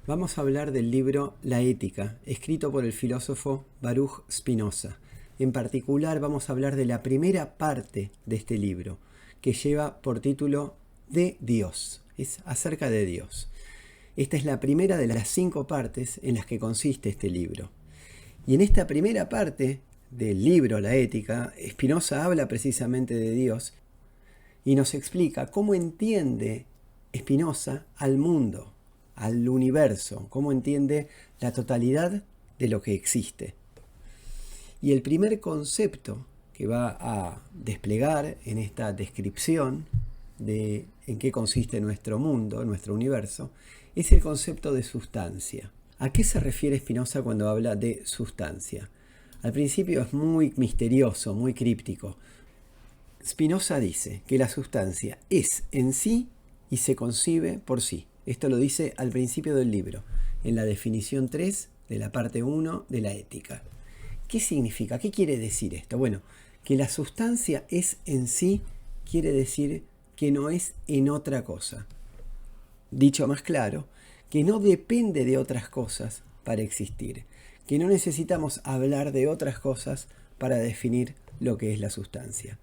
Vamos a hablar del libro La Ética, escrito por el filósofo Baruch Spinoza. En particular vamos a hablar de la primera parte de este libro, que lleva por título De Dios, es acerca de Dios. Esta es la primera de las 5 partes en las que consiste este libro. Y en esta primera parte del libro La Ética, Spinoza habla precisamente de Dios y nos explica cómo entiende Spinoza al mundo, al universo, cómo entiende la totalidad de lo que existe. Y el primer concepto que va a desplegar en esta descripción de en qué consiste nuestro mundo, nuestro universo, es el concepto de sustancia. ¿A qué se refiere Spinoza cuando habla de sustancia? Al principio es muy misterioso, muy críptico. Spinoza dice que la sustancia es en sí y se concibe por sí. Esto lo dice al principio del libro, en la definición 3 de la parte 1 de la ética. ¿Qué significa? ¿Qué quiere decir esto? Bueno, que la sustancia es en sí quiere decir que no es en otra cosa. Dicho más claro, que no depende de otras cosas para existir, que no necesitamos hablar de otras cosas para definir lo que es la sustancia.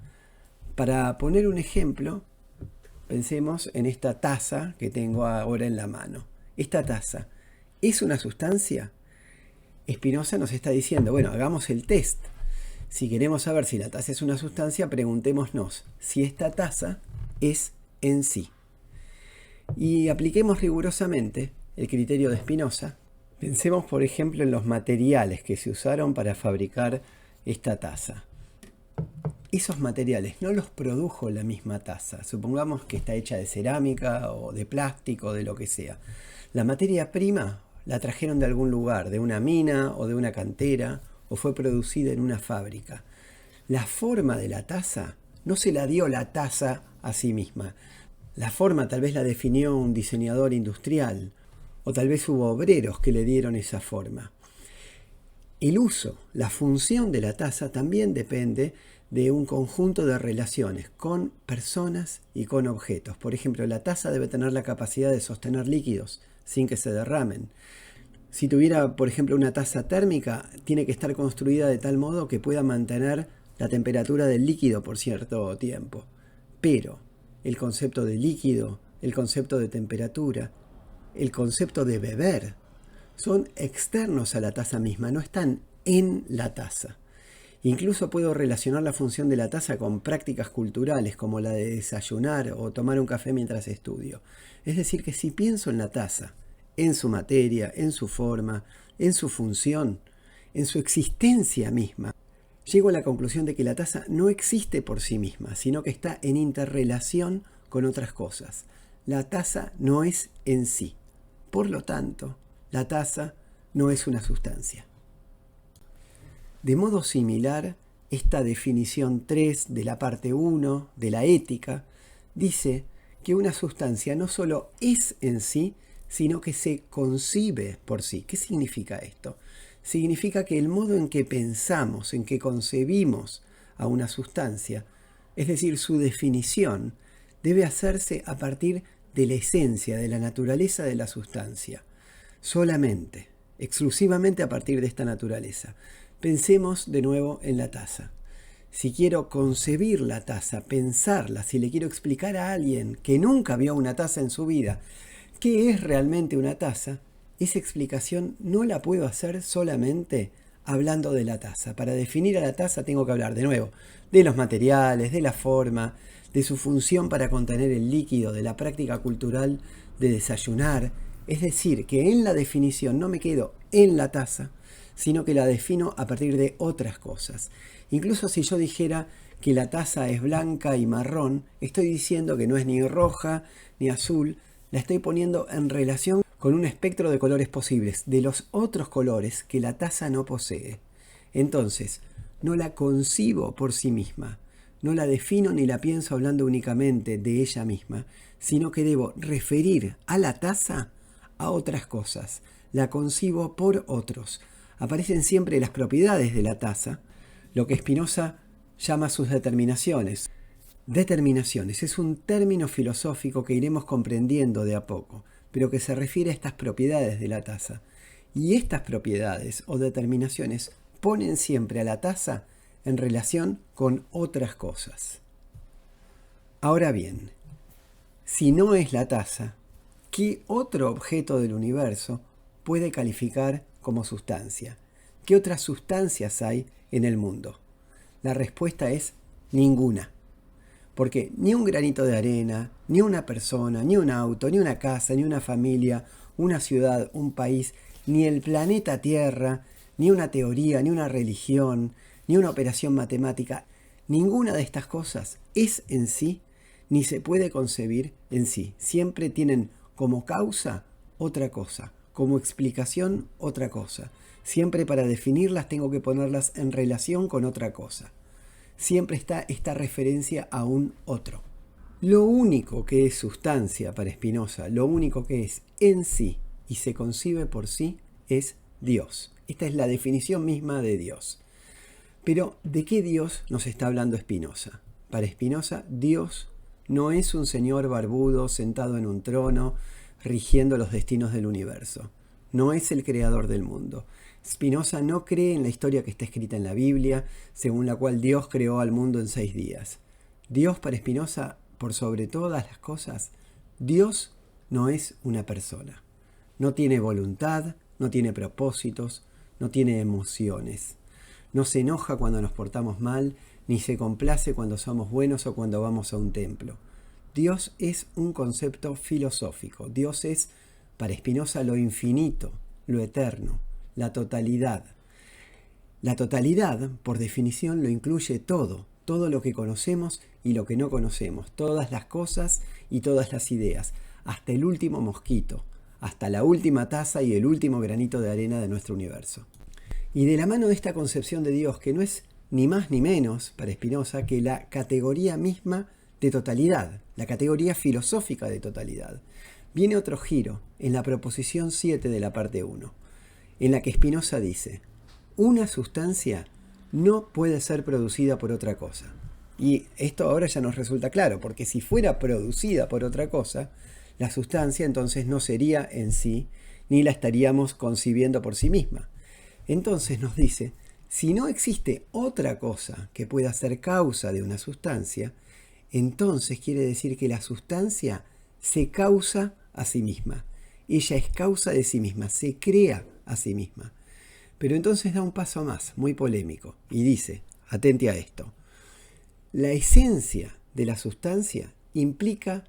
Para poner un ejemplo, pensemos en esta taza que tengo ahora en la mano. ¿Esta taza es una sustancia? Spinoza nos está diciendo, bueno, hagamos el test. Si queremos saber si la taza es una sustancia, preguntémonos si esta taza es en sí. Y apliquemos rigurosamente el criterio de Spinoza. Pensemos, por ejemplo, en los materiales que se usaron para fabricar esta taza. Esos materiales no los produjo la misma taza. Supongamos que está hecha de cerámica o de plástico o de lo que sea. La materia prima la trajeron de algún lugar, de una mina o de una cantera, o fue producida en una fábrica. La forma de la taza no se la dio la taza a sí misma. La forma tal vez la definió un diseñador industrial, o tal vez hubo obreros que le dieron esa forma. El uso, la función de la taza también depende de un conjunto de relaciones con personas y con objetos. Por ejemplo, la taza debe tener la capacidad de sostener líquidos sin que se derramen. Si tuviera, por ejemplo, una taza térmica, tiene que estar construida de tal modo que pueda mantener la temperatura del líquido por cierto tiempo. Pero el concepto de líquido, el concepto de temperatura, el concepto de beber, son externos a la taza misma, no están en la taza. Incluso puedo relacionar la función de la taza con prácticas culturales como la de desayunar o tomar un café mientras estudio. Es decir, que si pienso en la taza, en su materia, en su forma, en su función, en su existencia misma, llego a la conclusión de que la taza no existe por sí misma, sino que está en interrelación con otras cosas. La taza no es en sí. Por lo tanto, la taza no es una sustancia. De modo similar, esta definición 3 de la parte 1 de la ética dice que una sustancia no solo es en sí, sino que se concibe por sí. ¿Qué significa esto? Significa que el modo en que pensamos, en que concebimos a una sustancia, es decir, su definición, debe hacerse a partir de la esencia, de la naturaleza de la sustancia. Solamente, exclusivamente a partir de esta naturaleza. Pensemos de nuevo en la taza. Si quiero concebir la taza, pensarla, si le quiero explicar a alguien que nunca vio una taza en su vida, ¿qué es realmente una taza? Esa explicación no la puedo hacer solamente hablando de la taza. Para definir a la taza tengo que hablar de nuevo de los materiales, de la forma, de su función para contener el líquido, de la práctica cultural de desayunar. Es decir, que en la definición no me quedo en la taza, sino que la defino a partir de otras cosas. Incluso si yo dijera que la taza es blanca y marrón, estoy diciendo que no es ni roja ni azul, la estoy poniendo en relación con un espectro de colores posibles, de los otros colores que la taza no posee. Entonces, no la concibo por sí misma, no la defino ni la pienso hablando únicamente de ella misma, sino que debo referir a la taza a otras cosas, la concibo por otros. Aparecen siempre las propiedades de la taza, lo que Spinoza llama sus determinaciones. Determinaciones es un término filosófico que iremos comprendiendo de a poco. pero que se refiere a estas propiedades de la taza. Y estas propiedades o determinaciones ponen siempre a la taza en relación con otras cosas. Ahora bien, si no es la taza, ¿qué otro objeto del universo puede calificar como sustancia? ¿Qué otras sustancias hay en el mundo? La respuesta es ninguna. Porque ni un granito de arena, ni una persona, ni un auto, ni una casa, ni una familia, una ciudad, un país, ni el planeta Tierra, ni una teoría, ni una religión, ni una operación matemática, ninguna de estas cosas es en sí, ni se puede concebir en sí. Siempre tienen como causa otra cosa, como explicación otra cosa. Siempre para definirlas tengo que ponerlas en relación con otra cosa. Siempre está esta referencia a un otro. Lo único que es sustancia para Spinoza, lo único que es en sí y se concibe por sí, es Dios. Esta es la definición misma de Dios. Pero, ¿de qué Dios nos está hablando Spinoza? Para Spinoza, Dios no es un señor barbudo sentado en un trono rigiendo los destinos del universo. No es el creador del mundo. Spinoza no cree en la historia que está escrita en la Biblia, según la cual Dios creó al mundo en 6 días. Dios para Spinoza, por sobre todas las cosas, Dios no es una persona. No tiene voluntad, no tiene propósitos, no tiene emociones. No se enoja cuando nos portamos mal, ni se complace cuando somos buenos o cuando vamos a un templo. Dios es un concepto filosófico. Dios es, para Spinoza, lo infinito, lo eterno, la totalidad. La totalidad, por definición, lo incluye todo, todo lo que conocemos y lo que no conocemos, todas las cosas y todas las ideas, hasta el último mosquito, hasta la última taza y el último granito de arena de nuestro universo. Y de la mano de esta concepción de Dios, que no es ni más ni menos, para Spinoza, que la categoría misma de totalidad, la categoría filosófica de totalidad, viene otro giro en la proposición 7 de la parte 1, en la que Spinoza dice: una sustancia no puede ser producida por otra cosa. Y esto ahora ya nos resulta claro, porque si fuera producida por otra cosa, la sustancia entonces no sería en sí, ni la estaríamos concibiendo por sí misma. Entonces nos dice, si no existe otra cosa que pueda ser causa de una sustancia, entonces quiere decir que la sustancia se causa a sí misma. Ella es causa de sí misma, se crea a sí misma. Pero entonces da un paso más, muy polémico, y dice, atente a esto, la esencia de la sustancia implica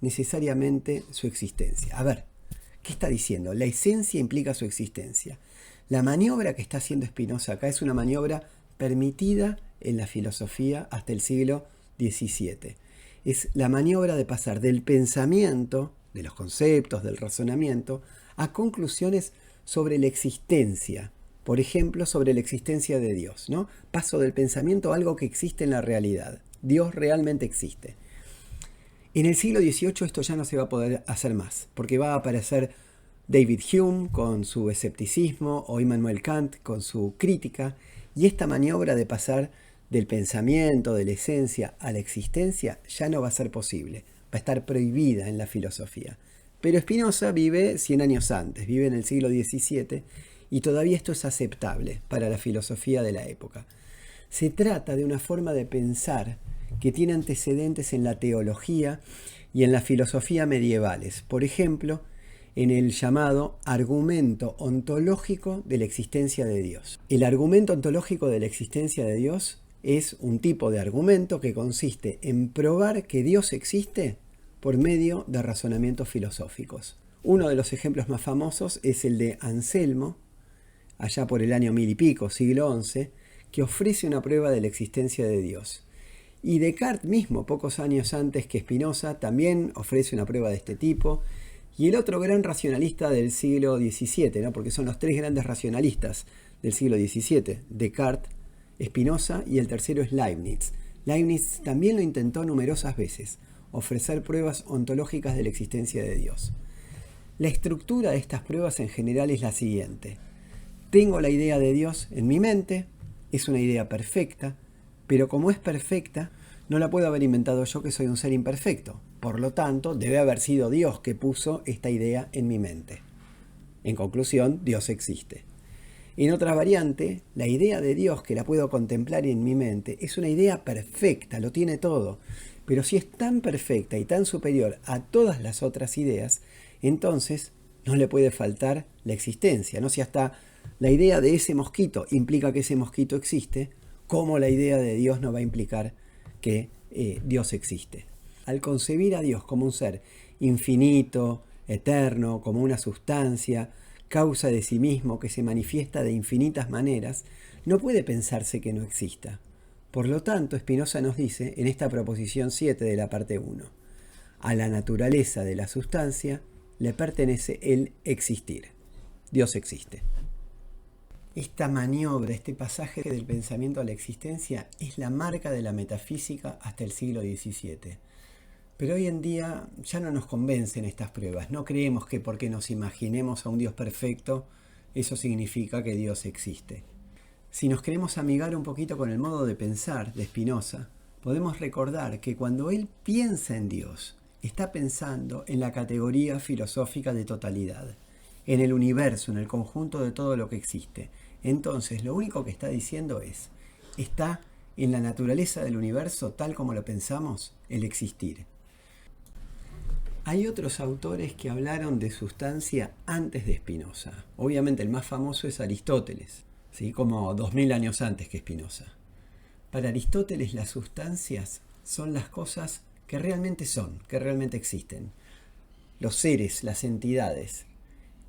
necesariamente su existencia. A ver, ¿qué está diciendo? La esencia implica su existencia. La maniobra que está haciendo Spinoza acá es una maniobra permitida en la filosofía hasta el siglo XVII. Es la maniobra de pasar del pensamiento, de los conceptos, del razonamiento, a conclusiones sobre la existencia. Por ejemplo, sobre la existencia de Dios, ¿no? Paso del pensamiento a algo que existe en la realidad. Dios realmente existe. En el siglo XVIII esto ya no se va a poder hacer más, porque va a aparecer David Hume con su escepticismo o Immanuel Kant con su crítica, y esta maniobra de pasar del pensamiento, de la esencia a la existencia ya no va a ser posible, va a estar prohibida en la filosofía. Pero Spinoza vive 100 años antes, vive en el siglo XVII, y todavía esto es aceptable para la filosofía de la época. Se trata de una forma de pensar que tiene antecedentes en la teología y en la filosofía medievales. Por ejemplo, en el llamado argumento ontológico de la existencia de Dios. El argumento ontológico de la existencia de Dios es un tipo de argumento que consiste en probar que Dios existe por medio de razonamientos filosóficos. Uno de los ejemplos más famosos es el de Anselmo, allá por el año 1000 y pico, siglo XI, que ofrece una prueba de la existencia de Dios. Y Descartes mismo, pocos años antes que Spinoza, también ofrece una prueba de este tipo. Y el otro gran racionalista del siglo XVII, ¿no? Porque son los 3 grandes racionalistas del siglo XVII, Descartes, Spinoza y el tercero es Leibniz. Leibniz también lo intentó numerosas veces, ofrecer pruebas ontológicas de la existencia de Dios. La estructura de estas pruebas en general es la siguiente. Tengo la idea de Dios en mi mente, es una idea perfecta, pero como es perfecta, no la puedo haber inventado yo, que soy un ser imperfecto. Por lo tanto, debe haber sido Dios que puso esta idea en mi mente. En conclusión, Dios existe. En otra variante, la idea de Dios que la puedo contemplar en mi mente es una idea perfecta, lo tiene todo. Pero si es tan perfecta y tan superior a todas las otras ideas, entonces no le puede faltar la existencia, ¿no? Si hasta la idea de ese mosquito implica que ese mosquito existe, ¿cómo la idea de Dios no va a implicar que Dios existe? Al concebir a Dios como un ser infinito, eterno, como una sustancia, causa de sí mismo que se manifiesta de infinitas maneras, no puede pensarse que no exista. Por lo tanto, Spinoza nos dice en esta proposición 7 de la parte 1, a la naturaleza de la sustancia le pertenece el existir. Dios existe. Esta maniobra, este pasaje del pensamiento a la existencia es la marca de la metafísica hasta el siglo XVII. Pero hoy en día ya no nos convencen estas pruebas. No creemos que porque nos imaginemos a un Dios perfecto, eso significa que Dios existe. Si nos queremos amigar un poquito con el modo de pensar de Spinoza, podemos recordar que cuando él piensa en Dios, está pensando en la categoría filosófica de totalidad, en el universo, en el conjunto de todo lo que existe. Entonces, lo único que está diciendo es, está en la naturaleza del universo, tal como lo pensamos, el existir. Hay otros autores que hablaron de sustancia antes de Spinoza. Obviamente el más famoso es Aristóteles, ¿sí? Como 2000 años antes que Spinoza. Para Aristóteles las sustancias son las cosas que realmente son, que realmente existen. Los seres, las entidades.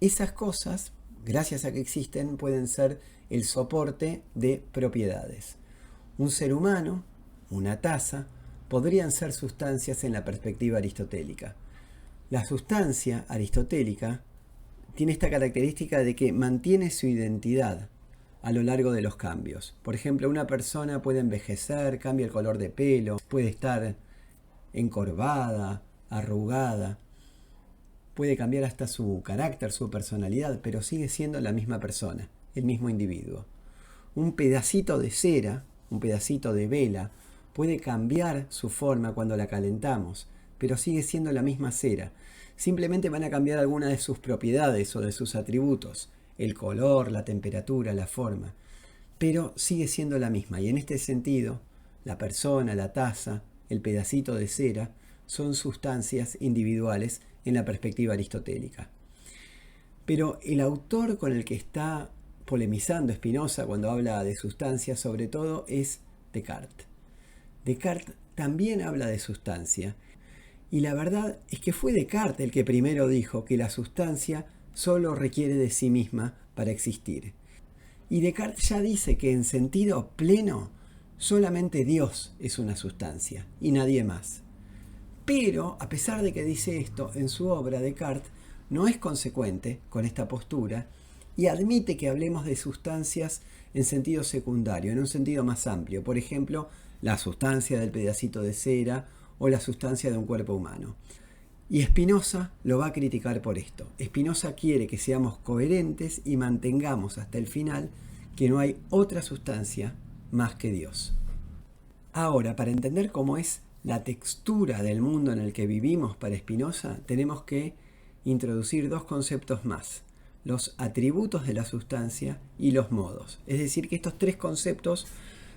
Esas cosas, gracias a que existen, pueden ser el soporte de propiedades. Un ser humano, una taza, podrían ser sustancias en la perspectiva aristotélica. La sustancia aristotélica tiene esta característica de que mantiene su identidad a lo largo de los cambios. Por ejemplo, una persona puede envejecer, cambia el color de pelo, puede estar encorvada, arrugada, puede cambiar hasta su carácter, su personalidad, pero sigue siendo la misma persona, el mismo individuo. Un pedacito de cera, un pedacito de vela, puede cambiar su forma cuando la calentamos, pero sigue siendo la misma cera. Simplemente van a cambiar algunas de sus propiedades o de sus atributos, el color, la temperatura, la forma, pero sigue siendo la misma. Y en este sentido, la persona, la taza, el pedacito de cera, son sustancias individuales en la perspectiva aristotélica. Pero el autor con el que está polemizando Spinoza cuando habla de sustancias, sobre todo, es Descartes. Descartes también habla de sustancia, y la verdad es que fue Descartes el que primero dijo que la sustancia solo requiere de sí misma para existir. Y Descartes ya dice que en sentido pleno solamente Dios es una sustancia y nadie más. Pero, a pesar de que dice esto, en su obra Descartes no es consecuente con esta postura y admite que hablemos de sustancias en sentido secundario, en un sentido más amplio. Por ejemplo, la sustancia del pedacito de cera o la sustancia de un cuerpo humano. Y Spinoza lo va a criticar por esto. Spinoza quiere que seamos coherentes y mantengamos hasta el final que no hay otra sustancia más que Dios. Ahora, para entender cómo es la textura del mundo en el que vivimos para Spinoza, tenemos que introducir dos conceptos más: los atributos de la sustancia y los modos. Es decir, que estos tres conceptos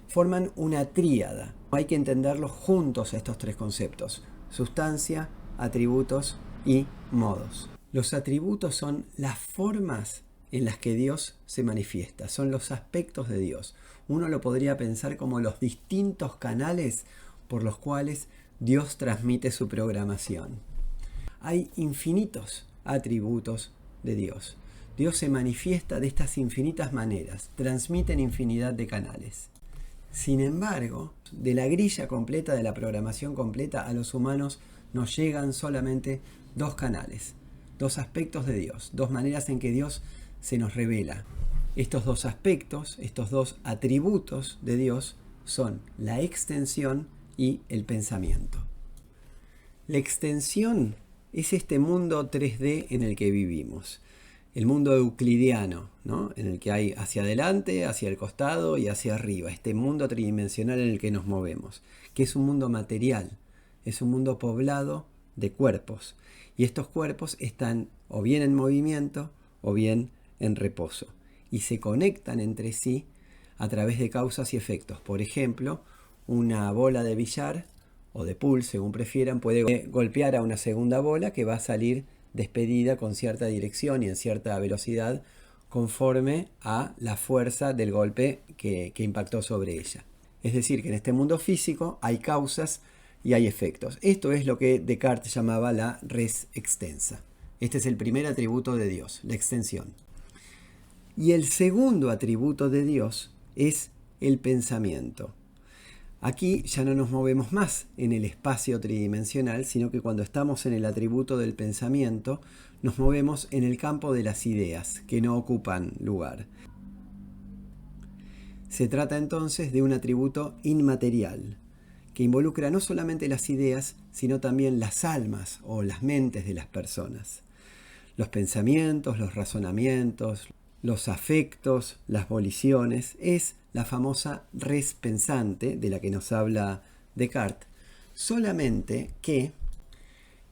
forman una tríada. Hay que entenderlos juntos, estos tres conceptos: sustancia, atributos y modos. Los atributos son las formas en las que Dios se manifiesta, son los aspectos de Dios. Uno lo podría pensar como los distintos canales por los cuales Dios transmite su programación. Hay infinitos atributos de Dios. Dios se manifiesta de estas infinitas maneras, transmite en infinidad de canales. Sin embargo, de la grilla completa, de la programación completa, a los humanos nos llegan solamente dos canales, dos aspectos de Dios, dos maneras en que Dios se nos revela. Estos dos aspectos, estos dos atributos de Dios son la extensión y el pensamiento. La extensión es este mundo 3D en el que vivimos. El mundo euclidiano, ¿no? En el que hay hacia adelante, hacia el costado y hacia arriba. Este mundo tridimensional en el que nos movemos, que es un mundo material, es un mundo poblado de cuerpos. Y estos cuerpos están o bien en movimiento o bien en reposo. Y se conectan entre sí a través de causas y efectos. Por ejemplo, una bola de billar o de pool, según prefieran, puede golpear a una segunda bola que va a salir despedida con cierta dirección y en cierta velocidad conforme a la fuerza del golpe que impactó sobre ella. Es decir, que en este mundo físico hay causas y hay efectos. Esto es lo que Descartes llamaba la res extensa. Este es el primer atributo de Dios, la extensión. Y el segundo atributo de Dios es el pensamiento. Aquí ya no nos movemos más en el espacio tridimensional, sino que cuando estamos en el atributo del pensamiento, nos movemos en el campo de las ideas, que no ocupan lugar. Se trata entonces de un atributo inmaterial, que involucra no solamente las ideas, sino también las almas o las mentes de las personas. Los pensamientos, los razonamientos, los afectos, las voliciones, es la famosa res pensante de la que nos habla Descartes, solamente que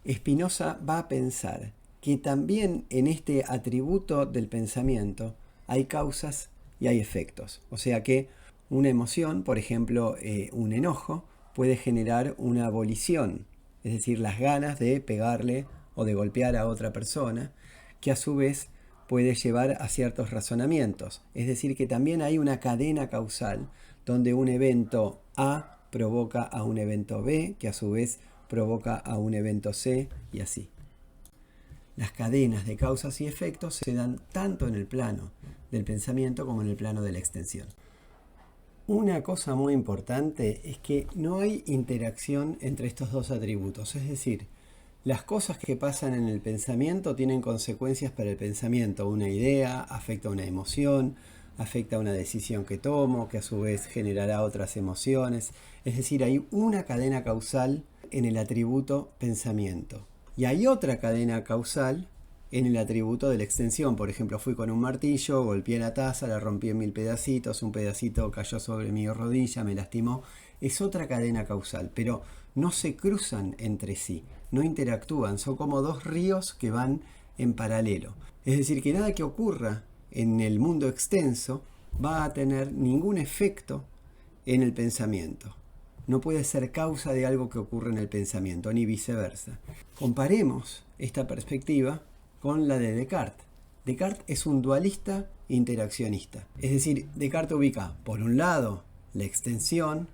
Spinoza va a pensar que también en este atributo del pensamiento hay causas y hay efectos. O sea que una emoción, por ejemplo, un enojo, puede generar una volición, es decir, las ganas de pegarle o de golpear a otra persona, que a su vez puede llevar a ciertos razonamientos. Es decir, que también hay una cadena causal donde un evento A provoca a un evento B, que a su vez provoca a un evento C, y así. Las cadenas de causas y efectos se dan tanto en el plano del pensamiento como en el plano de la extensión. Una cosa muy importante es que no hay interacción entre estos dos atributos, es decir, las cosas que pasan en el pensamiento tienen consecuencias para el pensamiento. Una idea afecta a una emoción, afecta a una decisión que tomo, que a su vez generará otras emociones. Es decir, hay una cadena causal en el atributo pensamiento. Y hay otra cadena causal en el atributo de la extensión. Por ejemplo, fui con un martillo, golpeé la taza, la rompí en 1000 pedacitos, un pedacito cayó sobre mi rodilla, me lastimó. Es otra cadena causal, pero no se cruzan entre sí, no interactúan, son como dos ríos que van en paralelo. Es decir, que nada que ocurra en el mundo extenso va a tener ningún efecto en el pensamiento. No puede ser causa de algo que ocurre en el pensamiento, ni viceversa. Comparemos esta perspectiva con la de Descartes. Descartes es un dualista interaccionista. Es decir, Descartes ubica, por un lado, la extensión,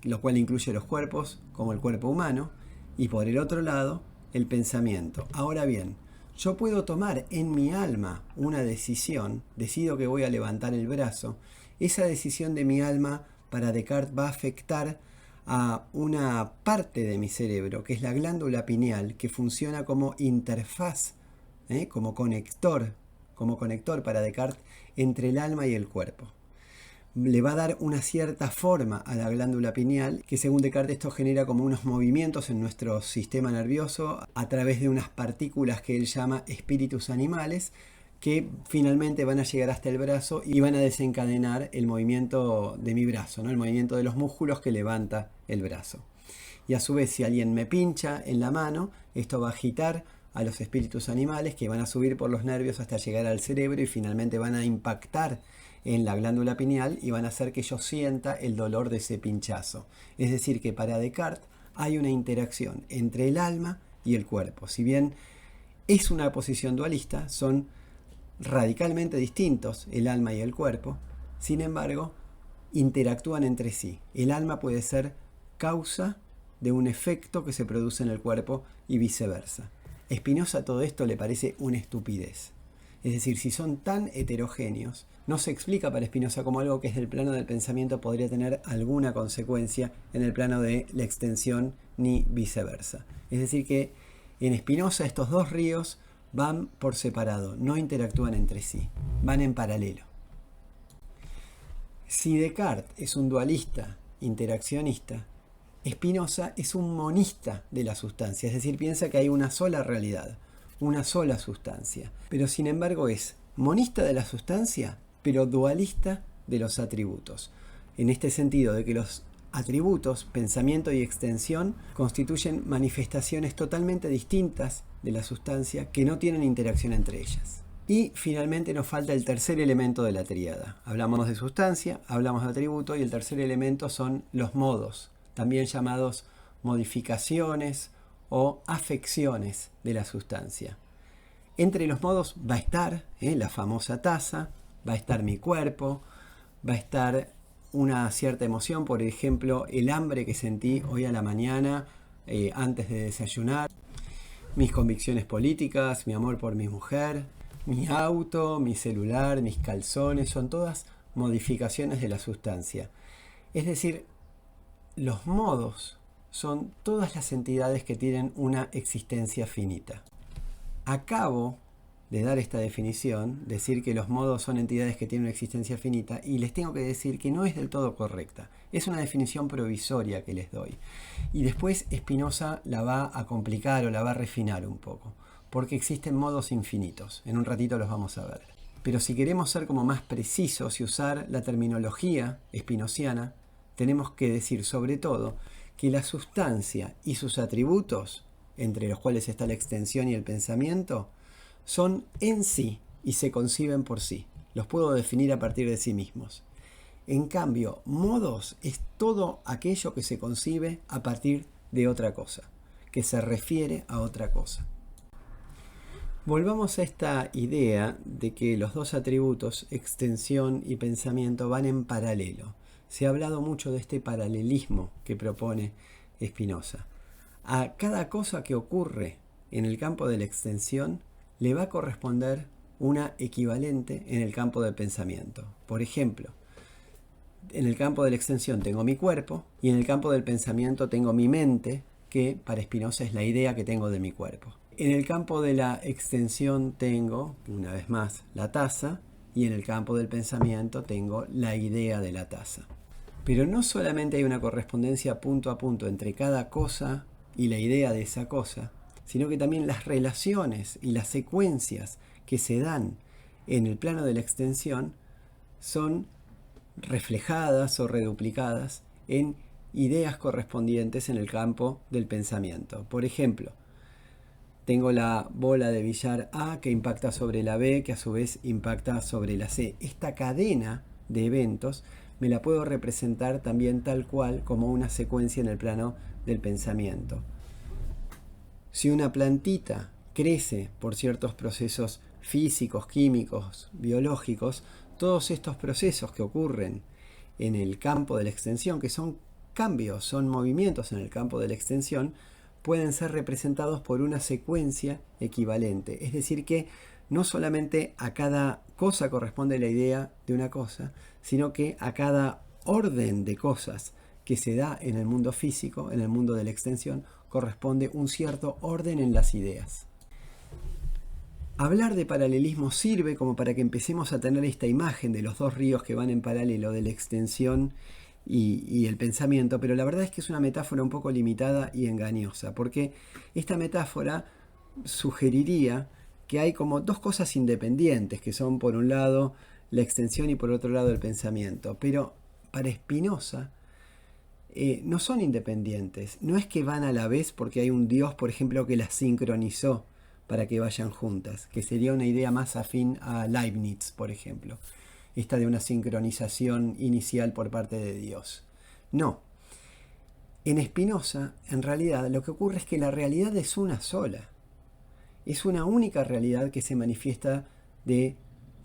lo cual incluye los cuerpos, como el cuerpo humano, y por el otro lado, el pensamiento. Ahora bien, yo puedo tomar en mi alma una decisión, decido que voy a levantar el brazo, esa decisión de mi alma para Descartes va a afectar a una parte de mi cerebro, que es la glándula pineal, que funciona como interfaz, como conector para Descartes entre el alma y el cuerpo. Le va a dar una cierta forma a la glándula pineal, que según Descartes esto genera como unos movimientos en nuestro sistema nervioso a través de unas partículas que él llama espíritus animales, que finalmente van a llegar hasta el brazo y van a desencadenar el movimiento de mi brazo, ¿no? El movimiento de los músculos que levanta el brazo. Y a su vez, si alguien me pincha en la mano, esto va a agitar a los espíritus animales que van a subir por los nervios hasta llegar al cerebro y finalmente van a impactar en la glándula pineal y van a hacer que yo sienta el dolor de ese pinchazo. Es decir, que para Descartes hay una interacción entre el alma y el cuerpo. Si bien es una posición dualista, son radicalmente distintos el alma y el cuerpo, sin embargo, interactúan entre sí. El alma puede ser causa de un efecto que se produce en el cuerpo y viceversa. A Spinoza todo esto le parece una estupidez. Es decir, si son tan heterogéneos, no se explica para Spinoza como algo que es del plano del pensamiento podría tener alguna consecuencia en el plano de la extensión ni viceversa. Es decir que en Spinoza estos dos ríos van por separado, no interactúan entre sí, van en paralelo. Si Descartes es un dualista interaccionista, Spinoza es un monista de la sustancia, es decir, piensa que hay una sola realidad, una sola sustancia, pero sin embargo es monista de la sustancia, pero dualista de los atributos, en este sentido de que los atributos, pensamiento y extensión, constituyen manifestaciones totalmente distintas de la sustancia que no tienen interacción entre ellas. Y finalmente nos falta el tercer elemento de la tríada. Hablamos de sustancia, hablamos de atributo y el tercer elemento son los modos, también llamados modificaciones o afecciones de la sustancia. Entre los modos va a estar la famosa taza, va a estar mi cuerpo, va a estar una cierta emoción, por ejemplo, el hambre que sentí hoy a la mañana antes de desayunar, mis convicciones políticas, mi amor por mi mujer, mi auto, mi celular, mis calzones, son todas modificaciones de la sustancia. Es decir, los modos son todas las entidades que tienen una existencia finita. Acabo de dar esta definición, decir que los modos son entidades que tienen una existencia finita, y les tengo que decir que no es del todo correcta. Es una definición provisoria que les doy. Y después Spinoza la va a complicar o la va a refinar un poco, porque existen modos infinitos. En un ratito los vamos a ver. Pero si queremos ser como más precisos y usar la terminología spinociana, tenemos que decir sobre todo que la sustancia y sus atributos, entre los cuales está la extensión y el pensamiento, son en sí y se conciben por sí. Los puedo definir a partir de sí mismos. En cambio, modos es todo aquello que se concibe a partir de otra cosa, que se refiere a otra cosa. Volvamos a esta idea de que los dos atributos, extensión y pensamiento, van en paralelo. Se ha hablado mucho de este paralelismo que propone Spinoza. A cada cosa que ocurre en el campo de la extensión le va a corresponder una equivalente en el campo del pensamiento. Por ejemplo, en el campo de la extensión tengo mi cuerpo y en el campo del pensamiento tengo mi mente, que para Spinoza es la idea que tengo de mi cuerpo. En el campo de la extensión tengo, una vez más, la taza, y en el campo del pensamiento tengo la idea de la taza. Pero no solamente hay una correspondencia punto a punto entre cada cosa y la idea de esa cosa, sino que también las relaciones y las secuencias que se dan en el plano de la extensión son reflejadas o reduplicadas en ideas correspondientes en el campo del pensamiento. Por ejemplo, tengo la bola de billar A que impacta sobre la B, que a su vez impacta sobre la C. Esta cadena de eventos me la puedo representar también tal cual como una secuencia en el plano del pensamiento. Si una plantita crece por ciertos procesos físicos, químicos, biológicos, todos estos procesos que ocurren en el campo de la extensión, que son cambios, son movimientos en el campo de la extensión, pueden ser representados por una secuencia equivalente. Es decir que no solamente a cada cosa corresponde la idea de una cosa, sino que a cada orden de cosas que se da en el mundo físico, en el mundo de la extensión, corresponde un cierto orden en las ideas. Hablar de paralelismo sirve como para que empecemos a tener esta imagen de los dos ríos que van en paralelo, de la extensión y el pensamiento, pero la verdad es que es una metáfora un poco limitada y engañosa, porque esta metáfora sugeriría que hay como dos cosas independientes, que son por un lado la extensión y por otro lado el pensamiento, pero para Spinoza no son independientes, no es que van a la vez porque hay un Dios, por ejemplo, que las sincronizó para que vayan juntas, que sería una idea más afín a Leibniz, por ejemplo, esta de una sincronización inicial por parte de Dios. No, en Spinoza, en realidad, lo que ocurre es que la realidad es una sola, es una única realidad que se manifiesta de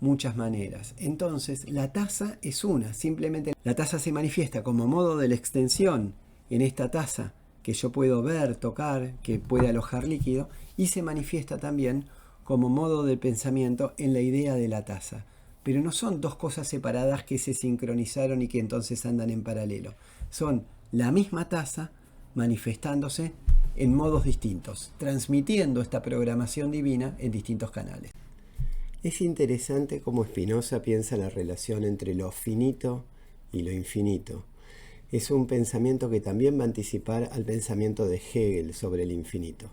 muchas maneras. Entonces, la taza es una, simplemente la taza se manifiesta como modo de la extensión en esta taza que yo puedo ver, tocar, que puede alojar líquido, y se manifiesta también como modo del pensamiento en la idea de la taza. Pero no son dos cosas separadas que se sincronizaron y que entonces andan en paralelo. Son la misma taza manifestándose en modos distintos, transmitiendo esta programación divina en distintos canales. Es interesante cómo Spinoza piensa la relación entre lo finito y lo infinito. Es un pensamiento que también va a anticipar al pensamiento de Hegel sobre el infinito.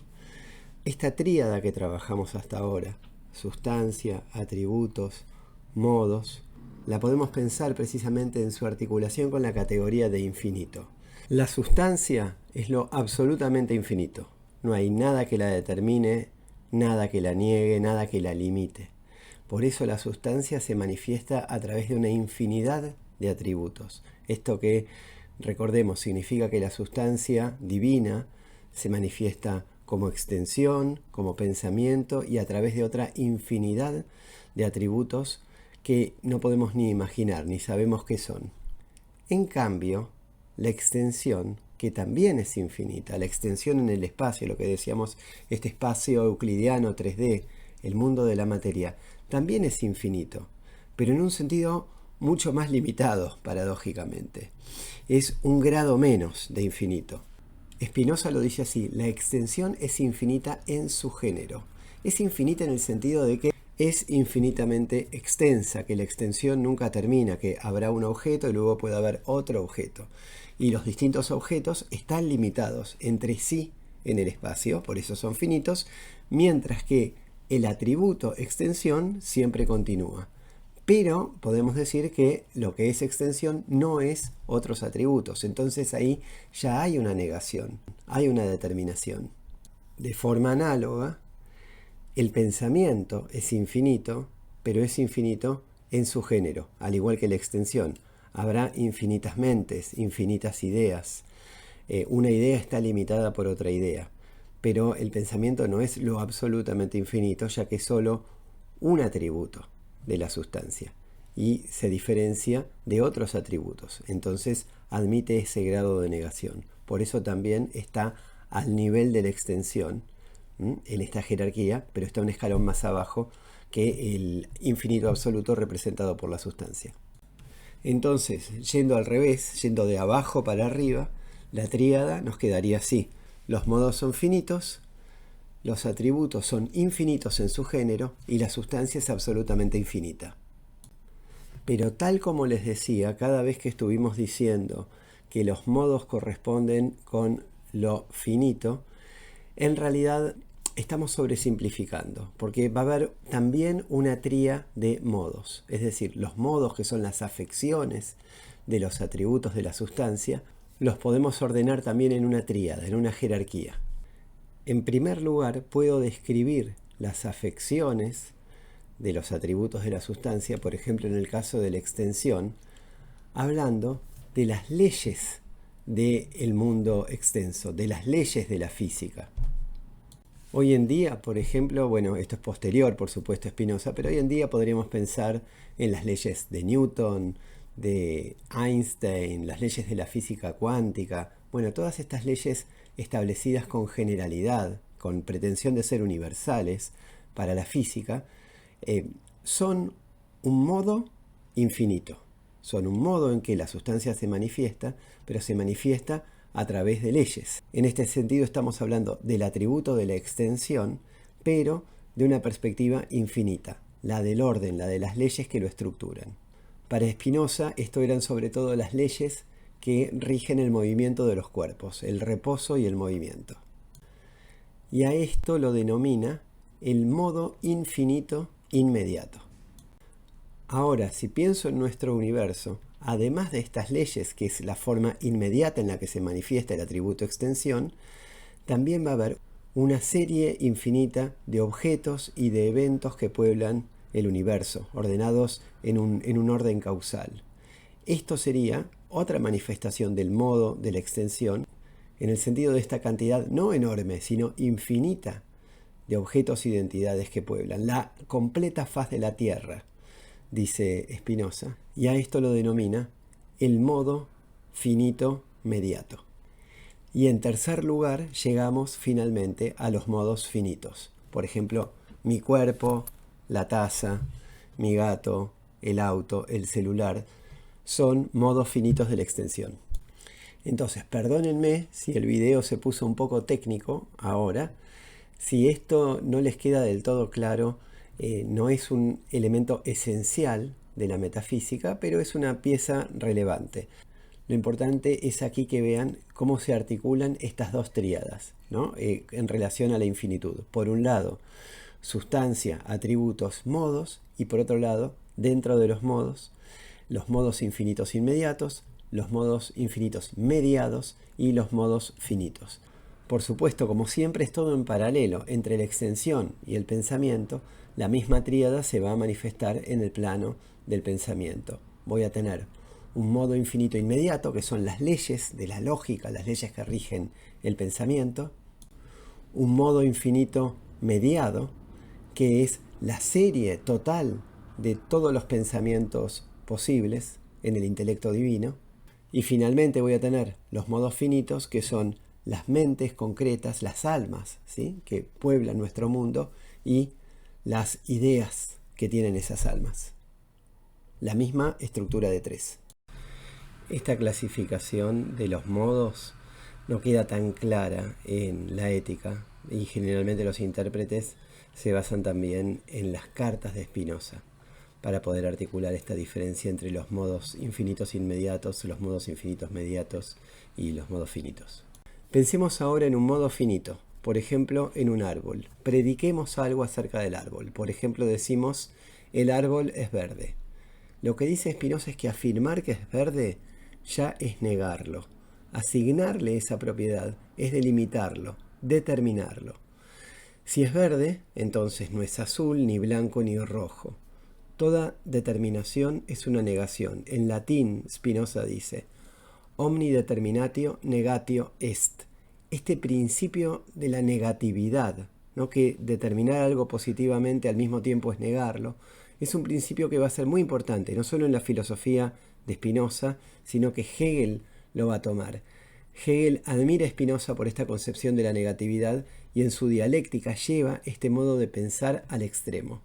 Esta tríada que trabajamos hasta ahora, sustancia, atributos, modos, la podemos pensar precisamente en su articulación con la categoría de infinito. La sustancia es lo absolutamente infinito. No hay nada que la determine, nada que la niegue, nada que la limite. Por eso la sustancia se manifiesta a través de una infinidad de atributos. Esto que, recordemos, significa que la sustancia divina se manifiesta como extensión, como pensamiento y a través de otra infinidad de atributos que no podemos ni imaginar, ni sabemos qué son. En cambio, la extensión, que también es infinita, la extensión en el espacio, lo que decíamos, este espacio euclidiano 3D, el mundo de la materia, también es infinito, pero en un sentido mucho más limitado, paradójicamente. Es un grado menos de infinito. Spinoza lo dice así: la extensión es infinita en su género. Es infinita en el sentido de que es infinitamente extensa, que la extensión nunca termina, que habrá un objeto y luego puede haber otro objeto. Y los distintos objetos están limitados entre sí en el espacio, por eso son finitos, mientras que el atributo extensión siempre continúa. Pero podemos decir que lo que es extensión no es otros atributos. Entonces ahí ya hay una negación, hay una determinación. De forma análoga, el pensamiento es infinito, pero es infinito en su género, al igual que la extensión. Habrá infinitas mentes, infinitas ideas. Una idea está limitada por otra idea, pero el pensamiento no es lo absolutamente infinito, ya que es solo un atributo de la sustancia y se diferencia de otros atributos. Entonces admite ese grado de negación. Por eso también está al nivel de la extensión en esta jerarquía, pero está un escalón más abajo que el infinito absoluto representado por la sustancia. Entonces, yendo al revés, yendo de abajo para arriba, la tríada nos quedaría así: los modos son finitos, los atributos son infinitos en su género y la sustancia es absolutamente infinita. Pero tal como les decía, cada vez que estuvimos diciendo que los modos corresponden con lo finito, en realidad estamos sobresimplificando, porque va a haber también una tría de modos, es decir, los modos, que son las afecciones de los atributos de la sustancia, los podemos ordenar también en una tríada, en una jerarquía. En primer lugar, puedo describir las afecciones de los atributos de la sustancia, por ejemplo en el caso de la extensión, hablando de las leyes del mundo extenso, de las leyes de la física. Hoy en día, por ejemplo, bueno, esto es posterior, por supuesto, a Spinoza, pero hoy en día podríamos pensar en las leyes de Newton, de Einstein, las leyes de la física cuántica. Bueno, todas estas leyes establecidas con generalidad, con pretensión de ser universales para la física, son un modo infinito. Son un modo en que la sustancia se manifiesta, pero se manifiesta a través de leyes. En este sentido estamos hablando del atributo de la extensión, pero de una perspectiva infinita, la del orden, la de las leyes que lo estructuran. Para Spinoza, esto eran sobre todo las leyes que rigen el movimiento de los cuerpos, el reposo y el movimiento. Y a esto lo denomina el modo infinito inmediato. Ahora, si pienso en nuestro universo, además de estas leyes, que es la forma inmediata en la que se manifiesta el atributo extensión, también va a haber una serie infinita de objetos y de eventos que pueblan el universo, ordenados en un orden causal. Esto sería otra manifestación del modo de la extensión, en el sentido de esta cantidad no enorme, sino infinita de objetos y de entidades que pueblan la completa faz de la Tierra, dice Spinoza, y a esto lo denomina el modo finito mediato. Y en tercer lugar llegamos finalmente a los modos finitos. Por ejemplo, mi cuerpo, la taza, mi gato, el auto, el celular, son modos finitos de la extensión. Entonces, perdónenme si el video se puso un poco técnico ahora. Si esto no les queda del todo claro, no es un elemento esencial de la metafísica, pero es una pieza relevante. Lo importante es aquí que vean cómo se articulan estas dos tríadas, ¿no? En relación a la infinitud. Por un lado, sustancia, atributos, modos, y por otro lado, dentro de los modos infinitos inmediatos, los modos infinitos mediados y los modos finitos. Por supuesto, como siempre, es todo en paralelo. Entre la extensión y el pensamiento, la misma tríada se va a manifestar en el plano del pensamiento. Voy a tener un modo infinito inmediato, que son las leyes de la lógica, las leyes que rigen el pensamiento. Un modo infinito mediado, que es la serie total de todos los pensamientos posibles en el intelecto divino. Y finalmente voy a tener los modos finitos, que son las mentes concretas, las almas, ¿sí?, que pueblan nuestro mundo, y las ideas que tienen esas almas. La misma estructura de 3. Esta clasificación de los modos no queda tan clara en la ética, y generalmente los intérpretes se basan también en las cartas de Spinoza para poder articular esta diferencia entre los modos infinitos inmediatos, los modos infinitos mediatos y los modos finitos. Pensemos ahora en un modo finito, por ejemplo en un árbol. Prediquemos algo acerca del árbol. Por ejemplo decimos, el árbol es verde. Lo que dice Spinoza es que afirmar que es verde ya es negarlo. Asignarle esa propiedad es delimitarlo, determinarlo. Si es verde, entonces no es azul, ni blanco, ni rojo. Toda determinación es una negación. En latín, Spinoza dice, omni determinatio negatio est. Este principio de la negatividad, ¿no?, que determinar algo positivamente al mismo tiempo es negarlo, es un principio que va a ser muy importante, no solo en la filosofía de Spinoza, sino que Hegel lo va a tomar. Hegel admira a Spinoza por esta concepción de la negatividad y en su dialéctica lleva este modo de pensar al extremo.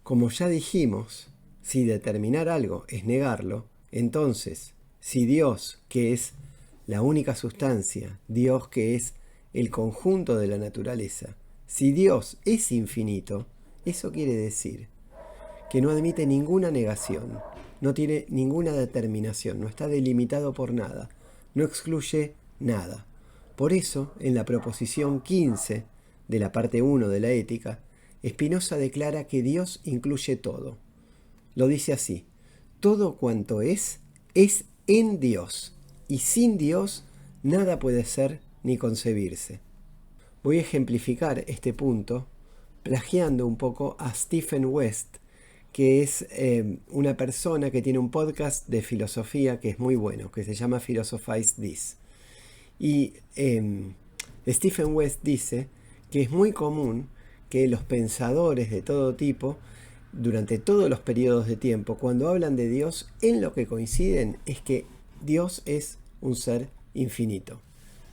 Como ya dijimos, si determinar algo es negarlo, entonces, si Dios, que es la única sustancia, Dios que es el conjunto de la naturaleza, si Dios es infinito, eso quiere decir que no admite ninguna negación, no tiene ninguna determinación, no está delimitado por nada, no excluye nada. Por eso, en la proposición 15 de la parte 1 de la Ética, Spinoza declara que Dios incluye todo. Lo dice así: todo cuanto es en Dios, y sin Dios nada puede ser ni concebirse. Voy a ejemplificar este punto plagiando un poco a Stephen West, que es una persona que tiene un podcast de filosofía que es muy bueno, que se llama Philosophize This. Y Stephen West dice que es muy común que los pensadores de todo tipo, durante todos los periodos de tiempo, cuando hablan de Dios, en lo que coinciden es que Dios es un ser infinito.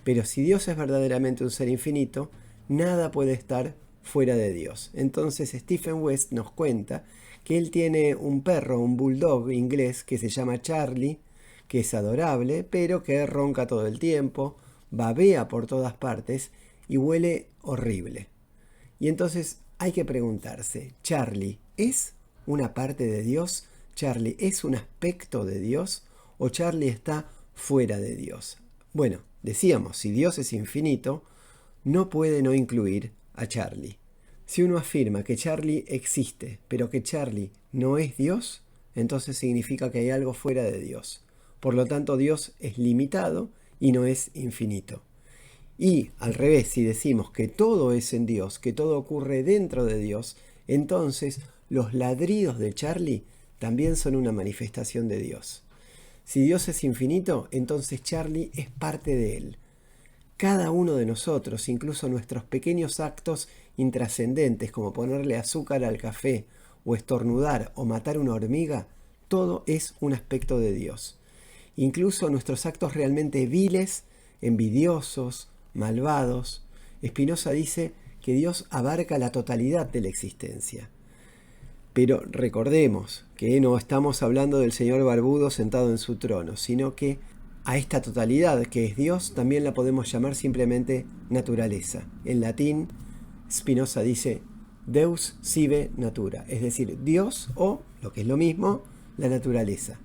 Pero si Dios es verdaderamente un ser infinito, nada puede estar fuera de Dios. Entonces Stephen West nos cuenta que él tiene un perro, un bulldog inglés que se llama Charlie, que es adorable, pero que ronca todo el tiempo, babea por todas partes y huele horrible. Y entonces hay que preguntarse, ¿Charlie es una parte de Dios? ¿Charlie es un aspecto de Dios? ¿O Charlie está fuera de Dios? Bueno, decíamos, si Dios es infinito, no puede no incluir a Charlie. Si uno afirma que Charlie existe, pero que Charlie no es Dios, entonces significa que hay algo fuera de Dios. Por lo tanto, Dios es limitado y no es infinito. Y al revés, si decimos que todo es en Dios, que todo ocurre dentro de Dios, entonces los ladridos de Charlie también son una manifestación de Dios. Si Dios es infinito, entonces Charlie es parte de él. Cada uno de nosotros, incluso nuestros pequeños actos intrascendentes, como ponerle azúcar al café, o estornudar, o matar una hormiga, todo es un aspecto de Dios. Incluso nuestros actos realmente viles, envidiosos, malvados. Spinoza dice que Dios abarca la totalidad de la existencia. Pero recordemos que no estamos hablando del señor barbudo sentado en su trono, sino que a esta totalidad que es Dios también la podemos llamar simplemente naturaleza. En latín, Spinoza dice Deus sive natura, es decir, Dios o, lo que es lo mismo, la naturaleza.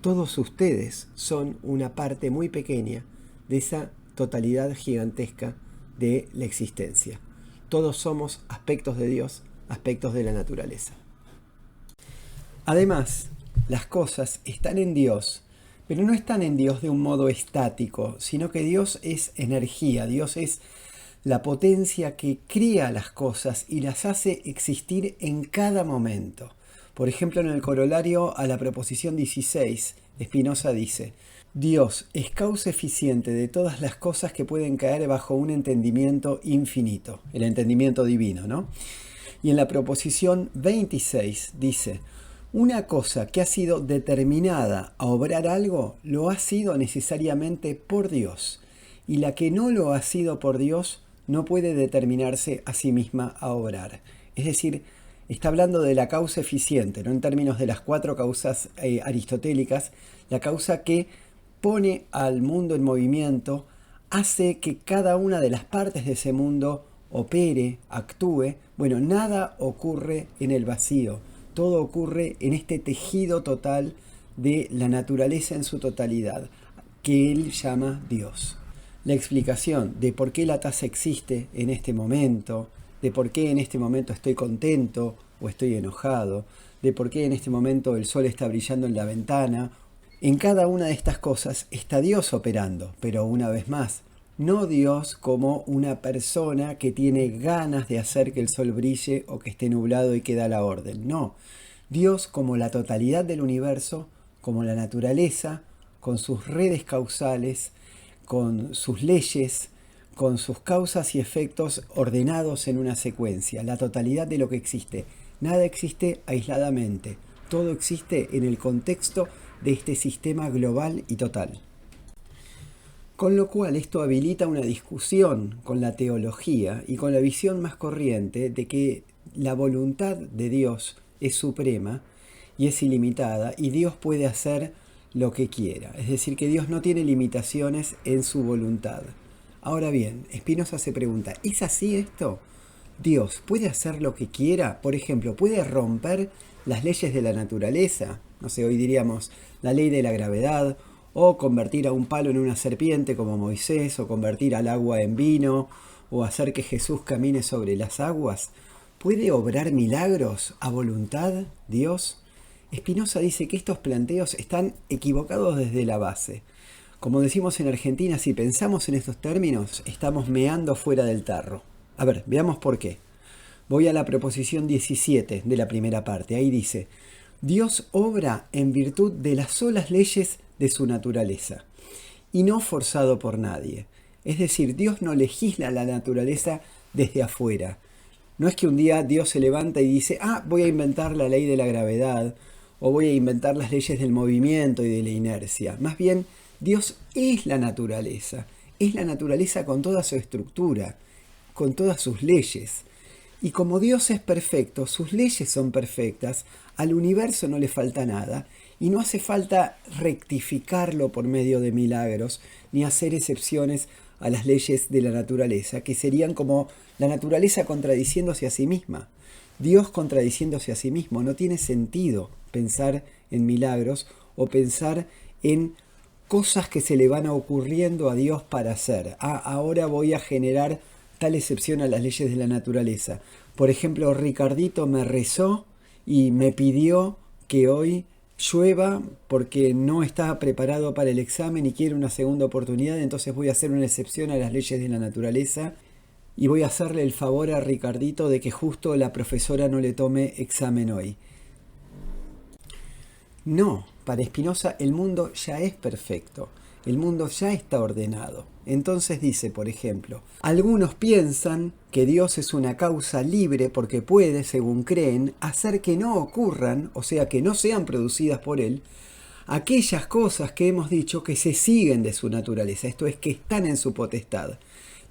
Todos ustedes son una parte muy pequeña de esa totalidad gigantesca de la existencia. Todos somos aspectos de Dios, aspectos de la naturaleza. Además, las cosas están en Dios, Pero no están en Dios de un modo estático, sino que Dios es energía, Dios es la potencia que cría las cosas y las hace existir en cada momento. Por ejemplo, en el corolario a la proposición 16, Spinoza dice: Dios es causa eficiente de todas las cosas que pueden caer bajo un entendimiento infinito, el entendimiento divino, ¿no? Y en la proposición 26 dice: una cosa que ha sido determinada a obrar algo, lo ha sido necesariamente por Dios, y la que no lo ha sido por Dios no puede determinarse a sí misma a obrar. Es decir, está hablando de la causa eficiente, no en términos de las 4 causas aristotélicas, la causa que pone al mundo en movimiento, hace que cada una de las partes de ese mundo opere, actúe. Bueno, nada ocurre en el vacío, todo ocurre en este tejido total de la naturaleza en su totalidad, que él llama Dios. La explicación de por qué la taza existe en este momento, de por qué en este momento estoy contento o estoy enojado, de por qué en este momento el sol está brillando en la ventana. En cada una de estas cosas está Dios operando, pero una vez más, no Dios como una persona que tiene ganas de hacer que el sol brille o que esté nublado y que da la orden. No, Dios como la totalidad del universo, como la naturaleza, con sus redes causales, con sus leyes, con sus causas y efectos ordenados en una secuencia, la totalidad de lo que existe. Nada existe aisladamente, todo existe en el contexto de este sistema global y total. Con lo cual esto habilita una discusión con la teología y con la visión más corriente de que la voluntad de Dios es suprema y es ilimitada y Dios puede hacer lo que quiera. Es decir, que Dios no tiene limitaciones en su voluntad. Ahora bien, Spinoza se pregunta, ¿es así esto? ¿Dios puede hacer lo que quiera? Por ejemplo, ¿puede romper las leyes de la naturaleza? No sé, hoy diríamos la ley de la gravedad, o convertir a un palo en una serpiente como Moisés, o convertir al agua en vino, o hacer que Jesús camine sobre las aguas. ¿Puede obrar milagros a voluntad Dios? Spinoza dice que estos planteos están equivocados desde la base. Como decimos en Argentina, si pensamos en estos términos, estamos meando fuera del tarro. A ver, veamos por qué. Voy a la proposición 17 de la primera parte. Ahí dice: Dios obra en virtud de las solas leyes de su naturaleza, y no forzado por nadie. Es decir, Dios no legisla la naturaleza desde afuera. No es que un día Dios se levanta y dice: voy a inventar la ley de la gravedad, o voy a inventar las leyes del movimiento y de la inercia. Más bien, Dios es la naturaleza con toda su estructura, con todas sus leyes. Y como Dios es perfecto, sus leyes son perfectas, al universo no le falta nada, y no hace falta rectificarlo por medio de milagros, ni hacer excepciones a las leyes de la naturaleza, que serían como la naturaleza contradiciéndose a sí misma. Dios contradiciéndose a sí mismo. No tiene sentido pensar en milagros o pensar en cosas que se le van ocurriendo a Dios para hacer. Ahora voy a generar tal excepción a las leyes de la naturaleza. Por ejemplo, Ricardito me rezó y me pidió que hoy llueva porque no está preparado para el examen y quiere una segunda oportunidad, entonces voy a hacer una excepción a las leyes de la naturaleza y voy a hacerle el favor a Ricardito de que justo la profesora no le tome examen hoy. No, para Spinoza el mundo ya es perfecto, el mundo ya está ordenado. Entonces dice, por ejemplo, algunos piensan que Dios es una causa libre porque puede, según creen, hacer que no ocurran, o sea, que no sean producidas por Él, aquellas cosas que hemos dicho que se siguen de su naturaleza, esto es, que están en su potestad.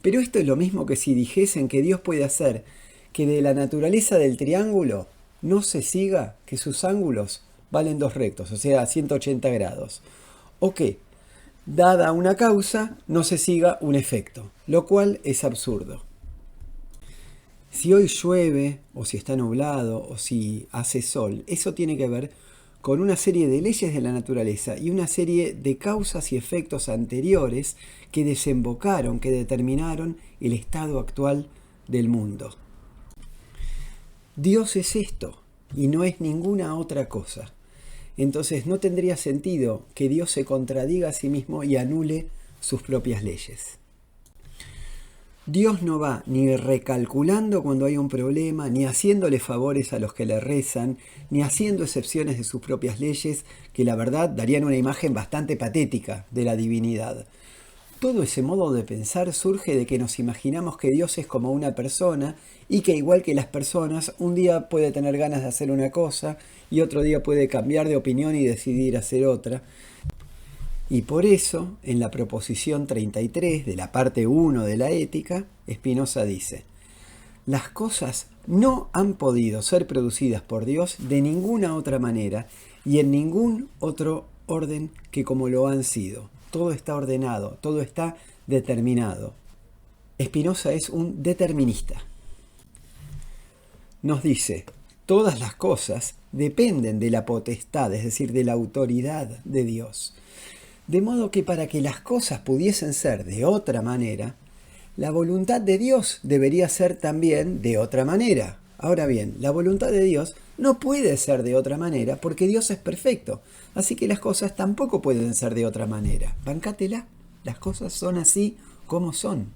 Pero esto es lo mismo que si dijesen que Dios puede hacer que de la naturaleza del triángulo no se siga que sus ángulos valen 2 rectos, o sea, 180 grados. O que, dada una causa, no se siga un efecto, lo cual es absurdo. Si hoy llueve, o si está nublado, o si hace sol, eso tiene que ver con una serie de leyes de la naturaleza y una serie de causas y efectos anteriores que desembocaron, que determinaron el estado actual del mundo. Dios es esto, y no es ninguna otra cosa. entonces no tendría sentido que Dios se contradiga a sí mismo y anule sus propias leyes. Dios no va ni recalculando cuando hay un problema, ni haciéndole favores a los que le rezan, ni haciendo excepciones de sus propias leyes, que la verdad darían una imagen bastante patética de la divinidad. Todo ese modo de pensar surge de que nos imaginamos que Dios es como una persona y que igual que las personas, un día puede tener ganas de hacer una cosa y otro día puede cambiar de opinión y decidir hacer otra. Y por eso, en la proposición 33 de la parte 1 de la Ética, Spinoza dice: las cosas no han podido ser producidas por Dios de ninguna otra manera y en ningún otro orden que como lo han sido. Todo está ordenado, todo está determinado. Spinoza es un determinista. Nos dice: todas las cosas dependen de la potestad, es decir, de la autoridad de Dios. De modo que para que las cosas pudiesen ser de otra manera, la voluntad de Dios debería ser también de otra manera. Ahora bien, la voluntad de Dios no puede ser de otra manera porque Dios es perfecto. Así que las cosas tampoco pueden ser de otra manera. Bancátela, las cosas son así como son.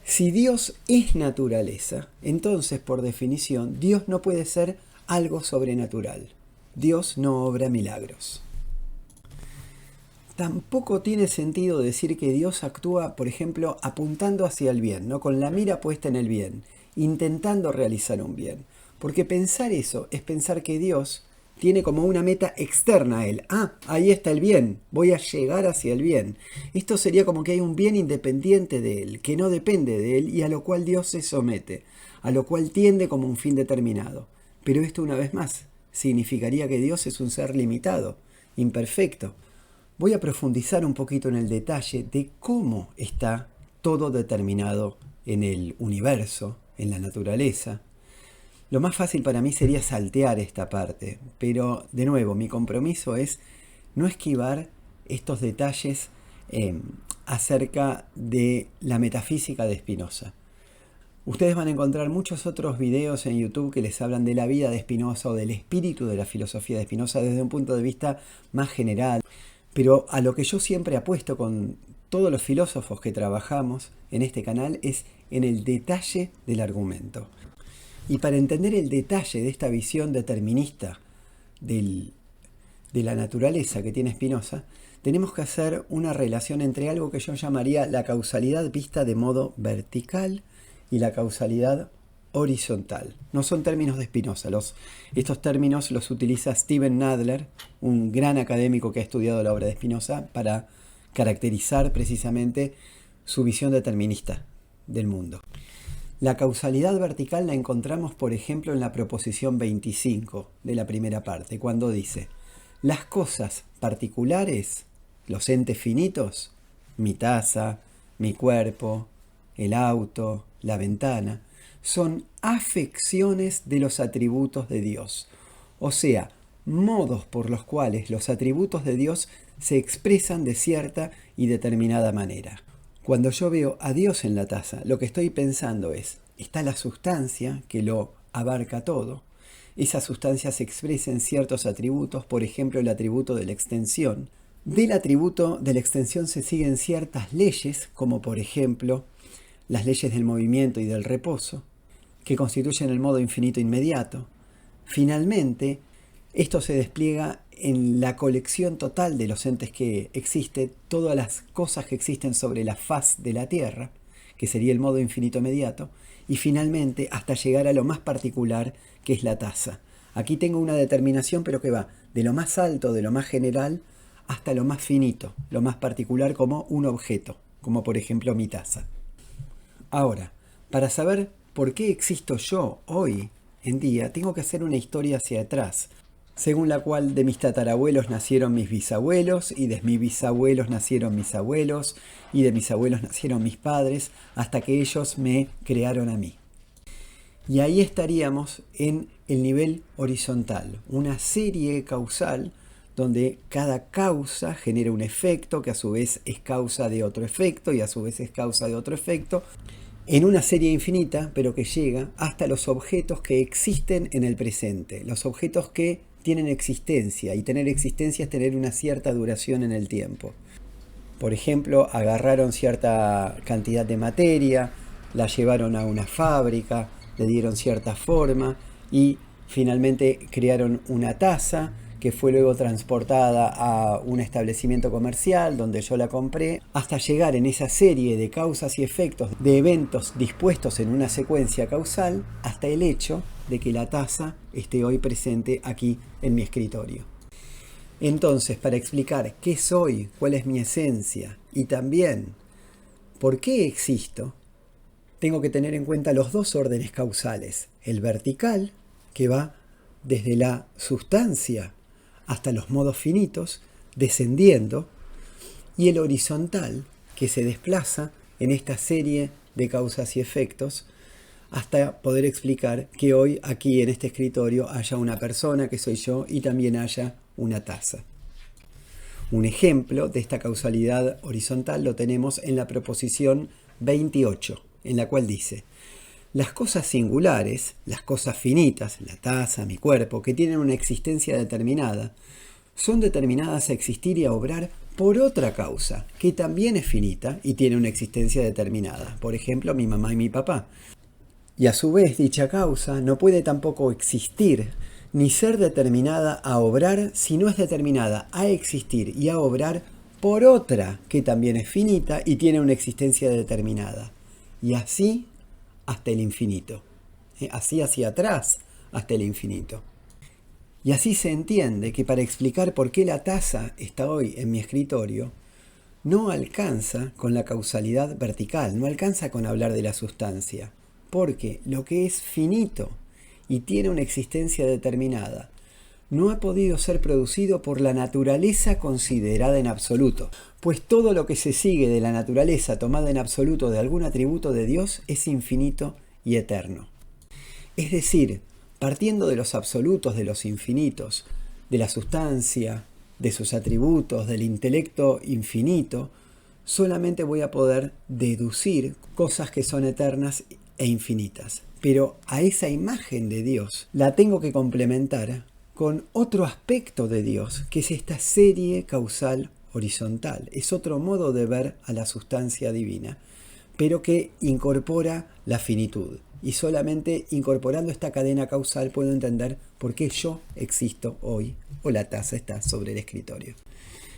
Si Dios es naturaleza, entonces por definición Dios no puede ser algo sobrenatural. Dios no obra milagros. Tampoco tiene sentido decir que Dios actúa, por ejemplo, apuntando hacia el bien, ¿no? Con la mira puesta en el bien, intentando realizar un bien. Porque pensar eso es pensar que Dios tiene como una meta externa a él. Ah, ahí está el bien, voy a llegar hacia el bien. Esto sería como que hay un bien independiente de él, que no depende de él y a lo cual Dios se somete, a lo cual tiende como un fin determinado. Pero esto, una vez más, significaría que Dios es un ser limitado, imperfecto. Voy a profundizar un poquito en el detalle de cómo está todo determinado en el universo, en la naturaleza. Lo más fácil para mí sería saltear esta parte, pero de nuevo, mi compromiso es no esquivar estos detalles acerca de la metafísica de Spinoza. Ustedes van a encontrar muchos otros videos en YouTube que les hablan de la vida de Spinoza o del espíritu de la filosofía de Spinoza desde un punto de vista más general. Pero a lo que yo siempre apuesto con todos los filósofos que trabajamos en este canal es en el detalle del argumento. Y para entender el detalle de esta visión determinista de la naturaleza que tiene Spinoza, tenemos que hacer una relación entre algo que yo llamaría la causalidad vista de modo vertical y la causalidad horizontal. No son términos de Spinoza. Estos términos los utiliza Steven Nadler, un gran académico que ha estudiado la obra de Spinoza, para caracterizar precisamente su visión determinista del mundo. La causalidad vertical la encontramos, por ejemplo, en la proposición 25 de la primera parte, cuando dice: las cosas particulares, los entes finitos, mi taza, mi cuerpo, el auto, la ventana, son afecciones de los atributos de Dios, o sea, modos por los cuales los atributos de Dios se expresan de cierta y determinada manera. Cuando yo veo a Dios en la taza, lo que estoy pensando es: está la sustancia que lo abarca todo. Esa sustancia se expresa en ciertos atributos, por ejemplo el atributo de la extensión. Del atributo de la extensión se siguen ciertas leyes, como por ejemplo las leyes del movimiento y del reposo, que constituyen el modo infinito inmediato. Finalmente, esto se despliega en la colección total de los entes que existe, todas las cosas que existen sobre la faz de la Tierra, que sería el modo infinito inmediato, y finalmente hasta llegar a lo más particular, que es la taza. Aquí tengo una determinación, pero que va de lo más alto, de lo más general, hasta lo más finito, lo más particular como un objeto, como por ejemplo mi taza. Ahora, para saber por qué existo yo hoy en día, tengo que hacer una historia hacia atrás, según la cual de mis tatarabuelos nacieron mis bisabuelos, y de mis bisabuelos nacieron mis abuelos, y de mis abuelos nacieron mis padres, hasta que ellos me crearon a mí. Y ahí estaríamos en el nivel horizontal, una serie causal donde cada causa genera un efecto que a su vez es causa de otro efecto y a su vez es causa de otro efecto, en una serie infinita, pero que llega hasta los objetos que existen en el presente, los objetos que tienen existencia, y tener existencia es tener una cierta duración en el tiempo. Por ejemplo, agarraron cierta cantidad de materia, la llevaron a una fábrica, le dieron cierta forma y finalmente crearon una taza que fue luego transportada a un establecimiento comercial donde yo la compré, hasta llegar en esa serie de causas y efectos de eventos dispuestos en una secuencia causal hasta el hecho de que la taza esté hoy presente aquí en mi escritorio. Entonces, para explicar qué soy, cuál es mi esencia y también por qué existo, tengo que tener en cuenta los dos órdenes causales. El vertical, que va desde la sustancia hasta los modos finitos, descendiendo, y el horizontal, que se desplaza en esta serie de causas y efectos, hasta poder explicar que hoy aquí en este escritorio haya una persona, que soy yo, y también haya una taza. Un ejemplo de esta causalidad horizontal lo tenemos en la proposición 28, en la cual dice: las cosas singulares, las cosas finitas, la taza, mi cuerpo, que tienen una existencia determinada, son determinadas a existir y a obrar por otra causa, que también es finita y tiene una existencia determinada. Por ejemplo, mi mamá y mi papá. Y a su vez, dicha causa no puede tampoco existir ni ser determinada a obrar si no es determinada a existir y a obrar por otra que también es finita y tiene una existencia determinada. Y así hasta el infinito. Así hacia atrás hasta el infinito. Y así se entiende que para explicar por qué la taza está hoy en mi escritorio, no alcanza con la causalidad vertical, no alcanza con hablar de la sustancia, porque lo que es finito y tiene una existencia determinada no ha podido ser producido por la naturaleza considerada en absoluto, pues todo lo que se sigue de la naturaleza tomada en absoluto de algún atributo de Dios es infinito y eterno. Es decir, partiendo de los absolutos, de los infinitos, de la sustancia, de sus atributos, del intelecto infinito, solamente voy a poder deducir cosas que son eternas e infinitas. Pero a esa imagen de Dios la tengo que complementar con otro aspecto de Dios, que es esta serie causal horizontal. Es otro modo de ver a la sustancia divina, pero que incorpora la finitud. Y solamente incorporando esta cadena causal puedo entender por qué yo existo hoy o la taza está sobre el escritorio.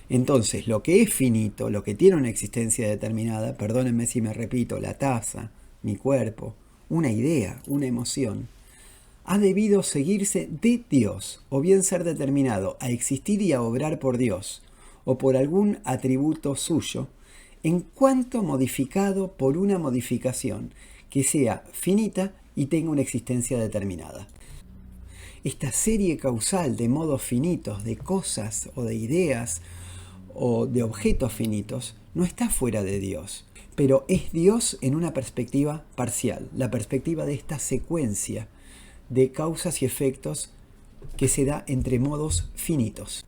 Entonces, lo que es finito, lo que tiene una existencia determinada, perdónenme si me repito, la taza, mi cuerpo, una idea, una emoción, ha debido seguirse de Dios, o bien ser determinado a existir y a obrar por Dios, o por algún atributo suyo, en cuanto modificado por una modificación que sea finita y tenga una existencia determinada. Esta serie causal de modos finitos, de cosas o de ideas o de objetos finitos, no está fuera de Dios, pero es Dios en una perspectiva parcial, la perspectiva de esta secuencia de causas y efectos que se da entre modos finitos.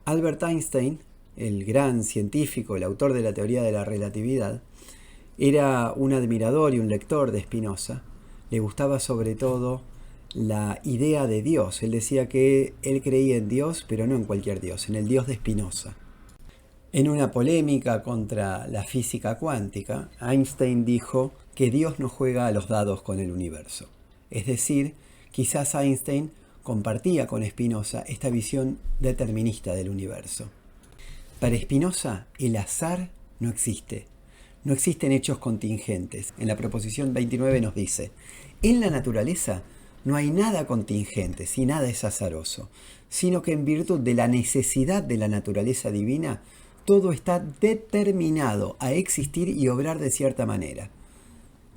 Albert Einstein, el gran científico, el autor de la teoría de la relatividad, era un admirador y un lector de Spinoza. Le gustaba sobre todo la idea de Dios. Él decía que él creía en Dios, pero no en cualquier Dios, en el Dios de Spinoza. En una polémica contra la física cuántica, Einstein dijo que Dios no juega a los dados con el universo. Es decir, quizás Einstein compartía con Spinoza esta visión determinista del universo. Para Spinoza, el azar no existe. No existen hechos contingentes. En la proposición 29 nos dice: en la naturaleza no hay nada contingente, si nada es azaroso, sino que en virtud de la necesidad de la naturaleza divina, todo está determinado a existir y obrar de cierta manera.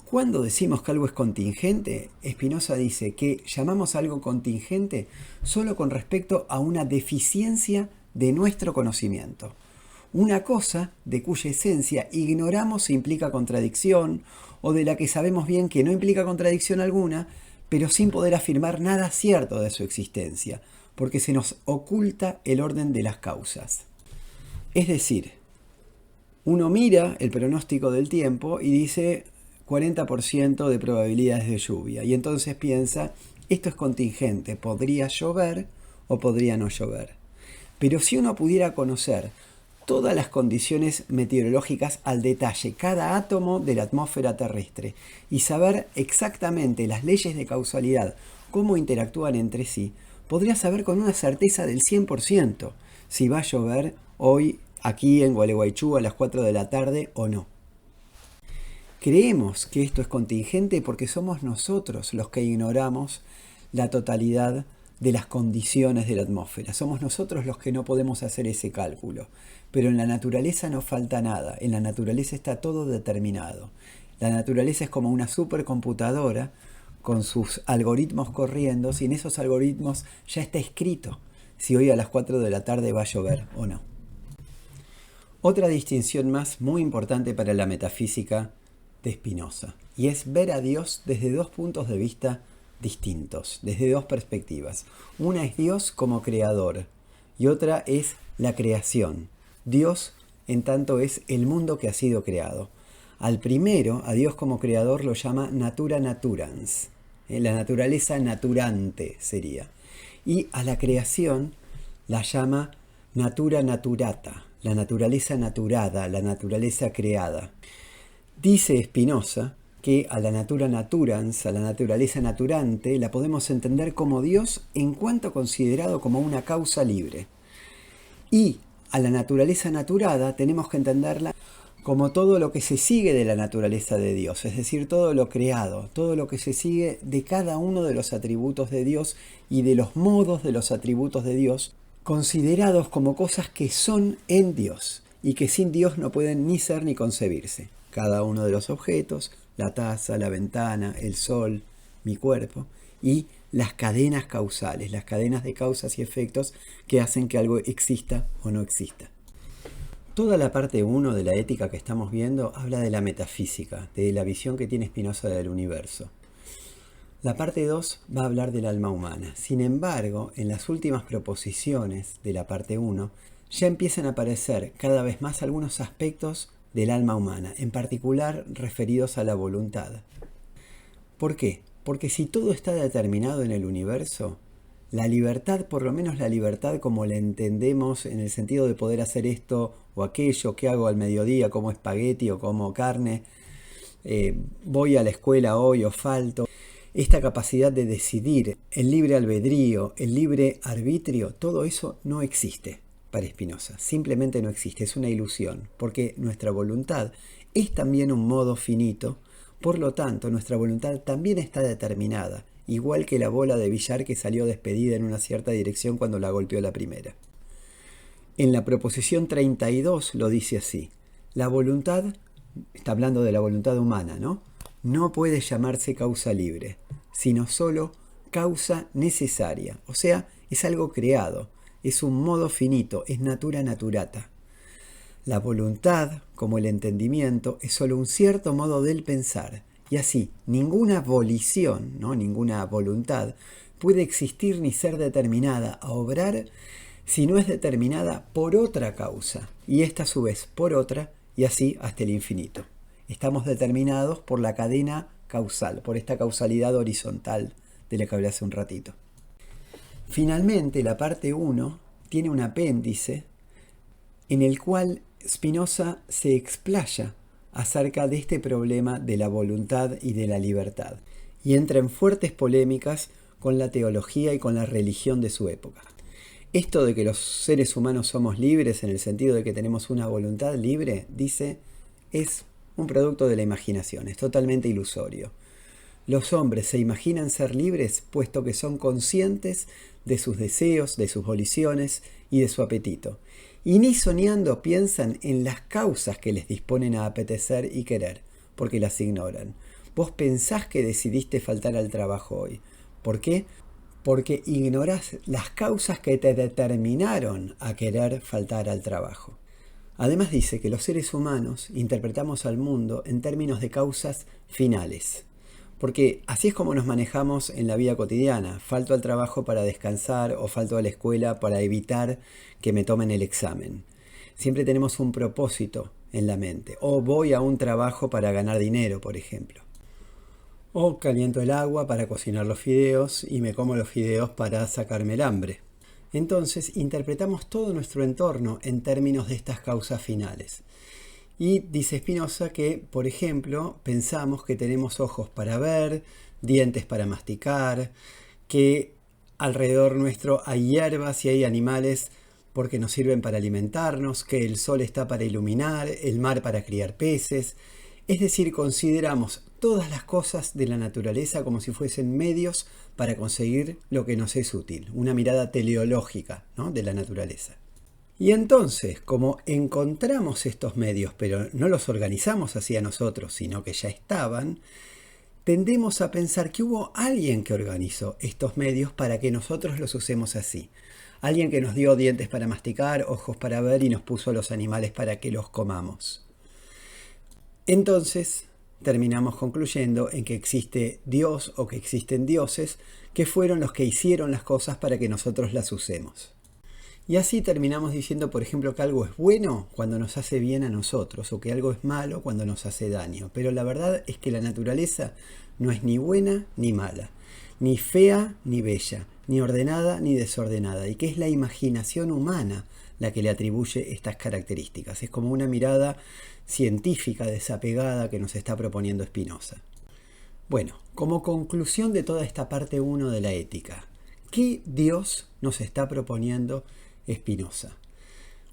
Cuando decimos que algo es contingente, Spinoza dice que llamamos algo contingente solo con respecto a una deficiencia de nuestro conocimiento. Una cosa de cuya esencia ignoramos si implica contradicción, o de la que sabemos bien que no implica contradicción alguna, pero sin poder afirmar nada cierto de su existencia, porque se nos oculta el orden de las causas. Es decir, uno mira el pronóstico del tiempo y dice 40% de probabilidades de lluvia, y entonces piensa, esto es contingente, podría llover o podría no llover. Pero si uno pudiera conocer todas las condiciones meteorológicas al detalle, cada átomo de la atmósfera terrestre, y saber exactamente las leyes de causalidad, cómo interactúan entre sí, podría saber con una certeza del 100% si va a llover hoy aquí en Gualeguaychú a las 4 de la tarde o no. Creemos que esto es contingente porque somos nosotros los que ignoramos la totalidad de las condiciones de la atmósfera. Somos nosotros los que no podemos hacer ese cálculo. Pero en la naturaleza no falta nada. En la naturaleza está todo determinado. La naturaleza es como una supercomputadora con sus algoritmos corriendo, y en esos algoritmos ya está escrito si hoy a las 4 de la tarde va a llover o no. Otra distinción más muy importante para la metafísica de Spinoza, y es ver a Dios desde dos puntos de vista distintos, desde dos perspectivas. Una es Dios como creador y otra es la creación. Dios, en tanto, es el mundo que ha sido creado. Al primero, a Dios como creador, lo llama natura naturans, la naturaleza naturante sería. Y a la creación la llama natura naturata, la naturaleza naturada, la naturaleza creada. Dice Spinoza que a la natura naturans, a la naturaleza naturante, la podemos entender como Dios en cuanto considerado como una causa libre. Y a la naturaleza naturada tenemos que entenderla como todo lo que se sigue de la naturaleza de Dios, es decir, todo lo creado, todo lo que se sigue de cada uno de los atributos de Dios y de los modos de los atributos de Dios, considerados como cosas que son en Dios y que sin Dios no pueden ni ser ni concebirse. Cada uno de los objetos, la taza, la ventana, el sol, mi cuerpo, y las cadenas causales, las cadenas de causas y efectos que hacen que algo exista o no exista. Toda la parte 1 de la ética que estamos viendo habla de la metafísica, de la visión que tiene Spinoza del universo. La parte 2 va a hablar del alma humana. Sin embargo, en las últimas proposiciones de la parte 1 ya empiezan a aparecer cada vez más algunos aspectos del alma humana, en particular referidos a la voluntad. ¿Por qué? Porque si todo está determinado en el universo, la libertad, por lo menos la libertad como la entendemos en el sentido de poder hacer esto o aquello, que hago al mediodía, como espagueti o como carne, voy a la escuela hoy o falto, esta capacidad de decidir, el libre albedrío, el libre arbitrio, todo eso no existe para Spinoza, simplemente no existe, es una ilusión, porque nuestra voluntad es también un modo finito, por lo tanto nuestra voluntad también está determinada, igual que la bola de billar que salió despedida en una cierta dirección cuando la golpeó la primera. En la proposición 32 lo dice así: la voluntad, está hablando de la voluntad humana, ¿no? No puede llamarse causa libre, sino solo causa necesaria, o sea, es algo creado. Es un modo finito, es natura naturata. La voluntad, como el entendimiento, es solo un cierto modo del pensar. Y así, ninguna volición, ¿no? Ninguna voluntad, puede existir ni ser determinada a obrar si no es determinada por otra causa. Y esta a su vez por otra, y así hasta el infinito. Estamos determinados por la cadena causal, por esta causalidad horizontal de la que hablé hace un ratito. Finalmente, la parte 1 tiene un apéndice en el cual Spinoza se explaya acerca de este problema de la voluntad y de la libertad, y entra en fuertes polémicas con la teología y con la religión de su época. Esto de que los seres humanos somos libres en el sentido de que tenemos una voluntad libre, dice, es un producto de la imaginación, es totalmente ilusorio. Los hombres se imaginan ser libres puesto que son conscientes de sus deseos, de sus voliciones y de su apetito. Y ni soñando piensan en las causas que les disponen a apetecer y querer, porque las ignoran. Vos pensás que decidiste faltar al trabajo hoy. ¿Por qué? Porque ignorás las causas que te determinaron a querer faltar al trabajo. Además dice que los seres humanos interpretamos al mundo en términos de causas finales. Porque así es como nos manejamos en la vida cotidiana. Falto al trabajo para descansar o falto a la escuela para evitar que me tomen el examen. Siempre tenemos un propósito en la mente. O voy a un trabajo para ganar dinero, por ejemplo. O caliento el agua para cocinar los fideos y me como los fideos para sacarme el hambre. Entonces interpretamos todo nuestro entorno en términos de estas causas finales. Y dice Spinoza que, por ejemplo, pensamos que tenemos ojos para ver, dientes para masticar, que alrededor nuestro hay hierbas y hay animales porque nos sirven para alimentarnos, que el sol está para iluminar, el mar para criar peces. Es decir, consideramos todas las cosas de la naturaleza como si fuesen medios para conseguir lo que nos es útil, una mirada teleológica, ¿no?, de la naturaleza. Y entonces, como encontramos estos medios, pero no los organizamos hacia nosotros, sino que ya estaban, tendemos a pensar que hubo alguien que organizó estos medios para que nosotros los usemos así. Alguien que nos dio dientes para masticar, ojos para ver y nos puso a los animales para que los comamos. Entonces, terminamos concluyendo en que existe Dios o que existen dioses que fueron los que hicieron las cosas para que nosotros las usemos. Y así terminamos diciendo, por ejemplo, que algo es bueno cuando nos hace bien a nosotros o que algo es malo cuando nos hace daño. Pero la verdad es que la naturaleza no es ni buena ni mala, ni fea ni bella, ni ordenada ni desordenada, y que es la imaginación humana la que le atribuye estas características. Es como una mirada científica desapegada que nos está proponiendo Spinoza. Bueno, como conclusión de toda esta parte 1 de la ética, ¿qué Dios nos está proponiendo Spinoza?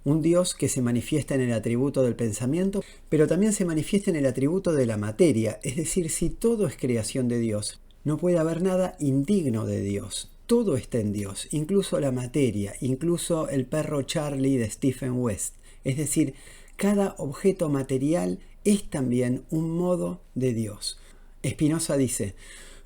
Un Dios que se manifiesta en el atributo del pensamiento, pero también se manifiesta en el atributo de la materia. Es decir, si todo es creación de Dios, no puede haber nada indigno de Dios. Todo está en Dios, incluso la materia, incluso el perro Charlie de Stephen West. Es decir, cada objeto material es también un modo de Dios. Spinoza dice: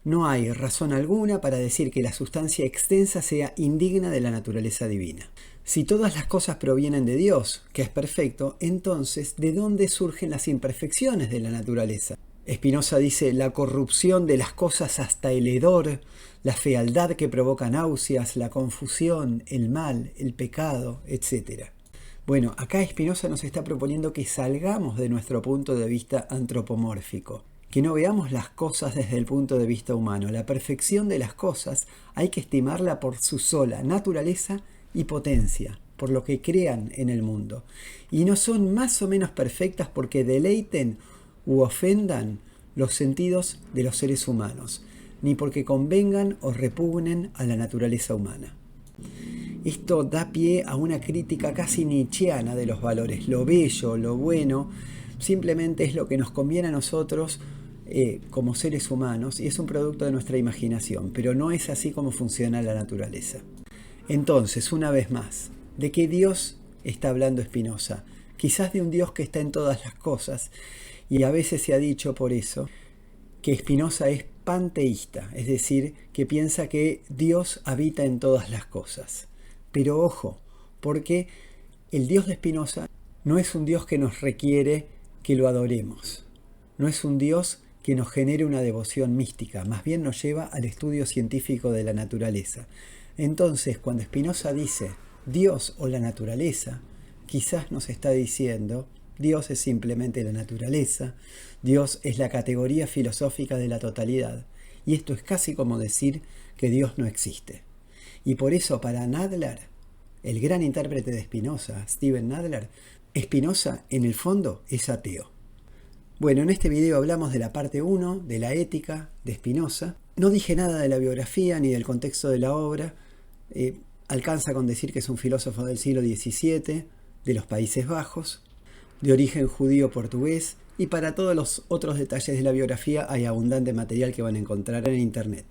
no hay razón alguna para decir que la sustancia extensa sea indigna de la naturaleza divina. Si todas las cosas provienen de Dios, que es perfecto, entonces, ¿de dónde surgen las imperfecciones de la naturaleza? Spinoza dice: la corrupción de las cosas hasta el hedor, la fealdad que provoca náuseas, la confusión, el mal, el pecado, etc. Bueno, acá Spinoza nos está proponiendo que salgamos de nuestro punto de vista antropomórfico, que no veamos las cosas desde el punto de vista humano. La perfección de las cosas hay que estimarla por su sola naturaleza y potencia, por lo que crean en el mundo. Y no son más o menos perfectas porque deleiten u ofendan los sentidos de los seres humanos, ni porque convengan o repugnen a la naturaleza humana. Esto da pie a una crítica casi nietzscheana de los valores. Lo bello, lo bueno, simplemente es lo que nos conviene a nosotros como seres humanos y es un producto de nuestra imaginación, pero no es así como funciona la naturaleza. Entonces, una vez más, ¿de qué Dios está hablando Spinoza? Quizás de un Dios que está en todas las cosas, y a veces se ha dicho por eso que Spinoza es panteísta, es decir, que piensa que Dios habita en todas las cosas. Pero ojo, porque el Dios de Spinoza no es un Dios que nos requiere que lo adoremos, no es un Dios que nos genere una devoción mística, más bien nos lleva al estudio científico de la naturaleza. Entonces, cuando Spinoza dice Dios o la naturaleza, quizás nos está diciendo Dios es simplemente la naturaleza, Dios es la categoría filosófica de la totalidad, y esto es casi como decir que Dios no existe. Y por eso para Nadler, el gran intérprete de Spinoza, Steven Nadler, Spinoza en el fondo es ateo. Bueno, en este video hablamos de la parte 1 de la ética de Spinoza. No dije nada de la biografía ni del contexto de la obra. Alcanza con decir que es un filósofo del siglo XVII, de los Países Bajos, de origen judío-portugués, y para todos los otros detalles de la biografía hay abundante material que van a encontrar en internet.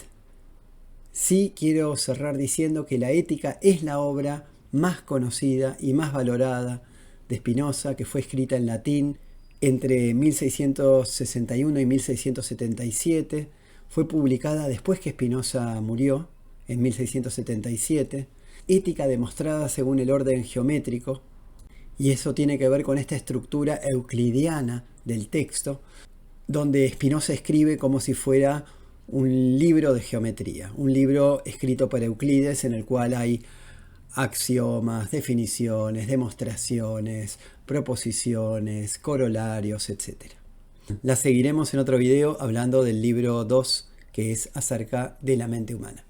Sí quiero cerrar diciendo que La Ética es la obra más conocida y más valorada de Spinoza, que fue escrita en latín entre 1661 y 1677. Fue publicada después que Spinoza murió, en 1677. Ética demostrada según el orden geométrico, y eso tiene que ver con esta estructura euclidiana del texto, donde Spinoza escribe como si fuera un libro de geometría, un libro escrito por Euclides en el cual hay axiomas, definiciones, demostraciones, proposiciones, corolarios, etc. La seguiremos en otro video hablando del libro 2, que es acerca de la mente humana.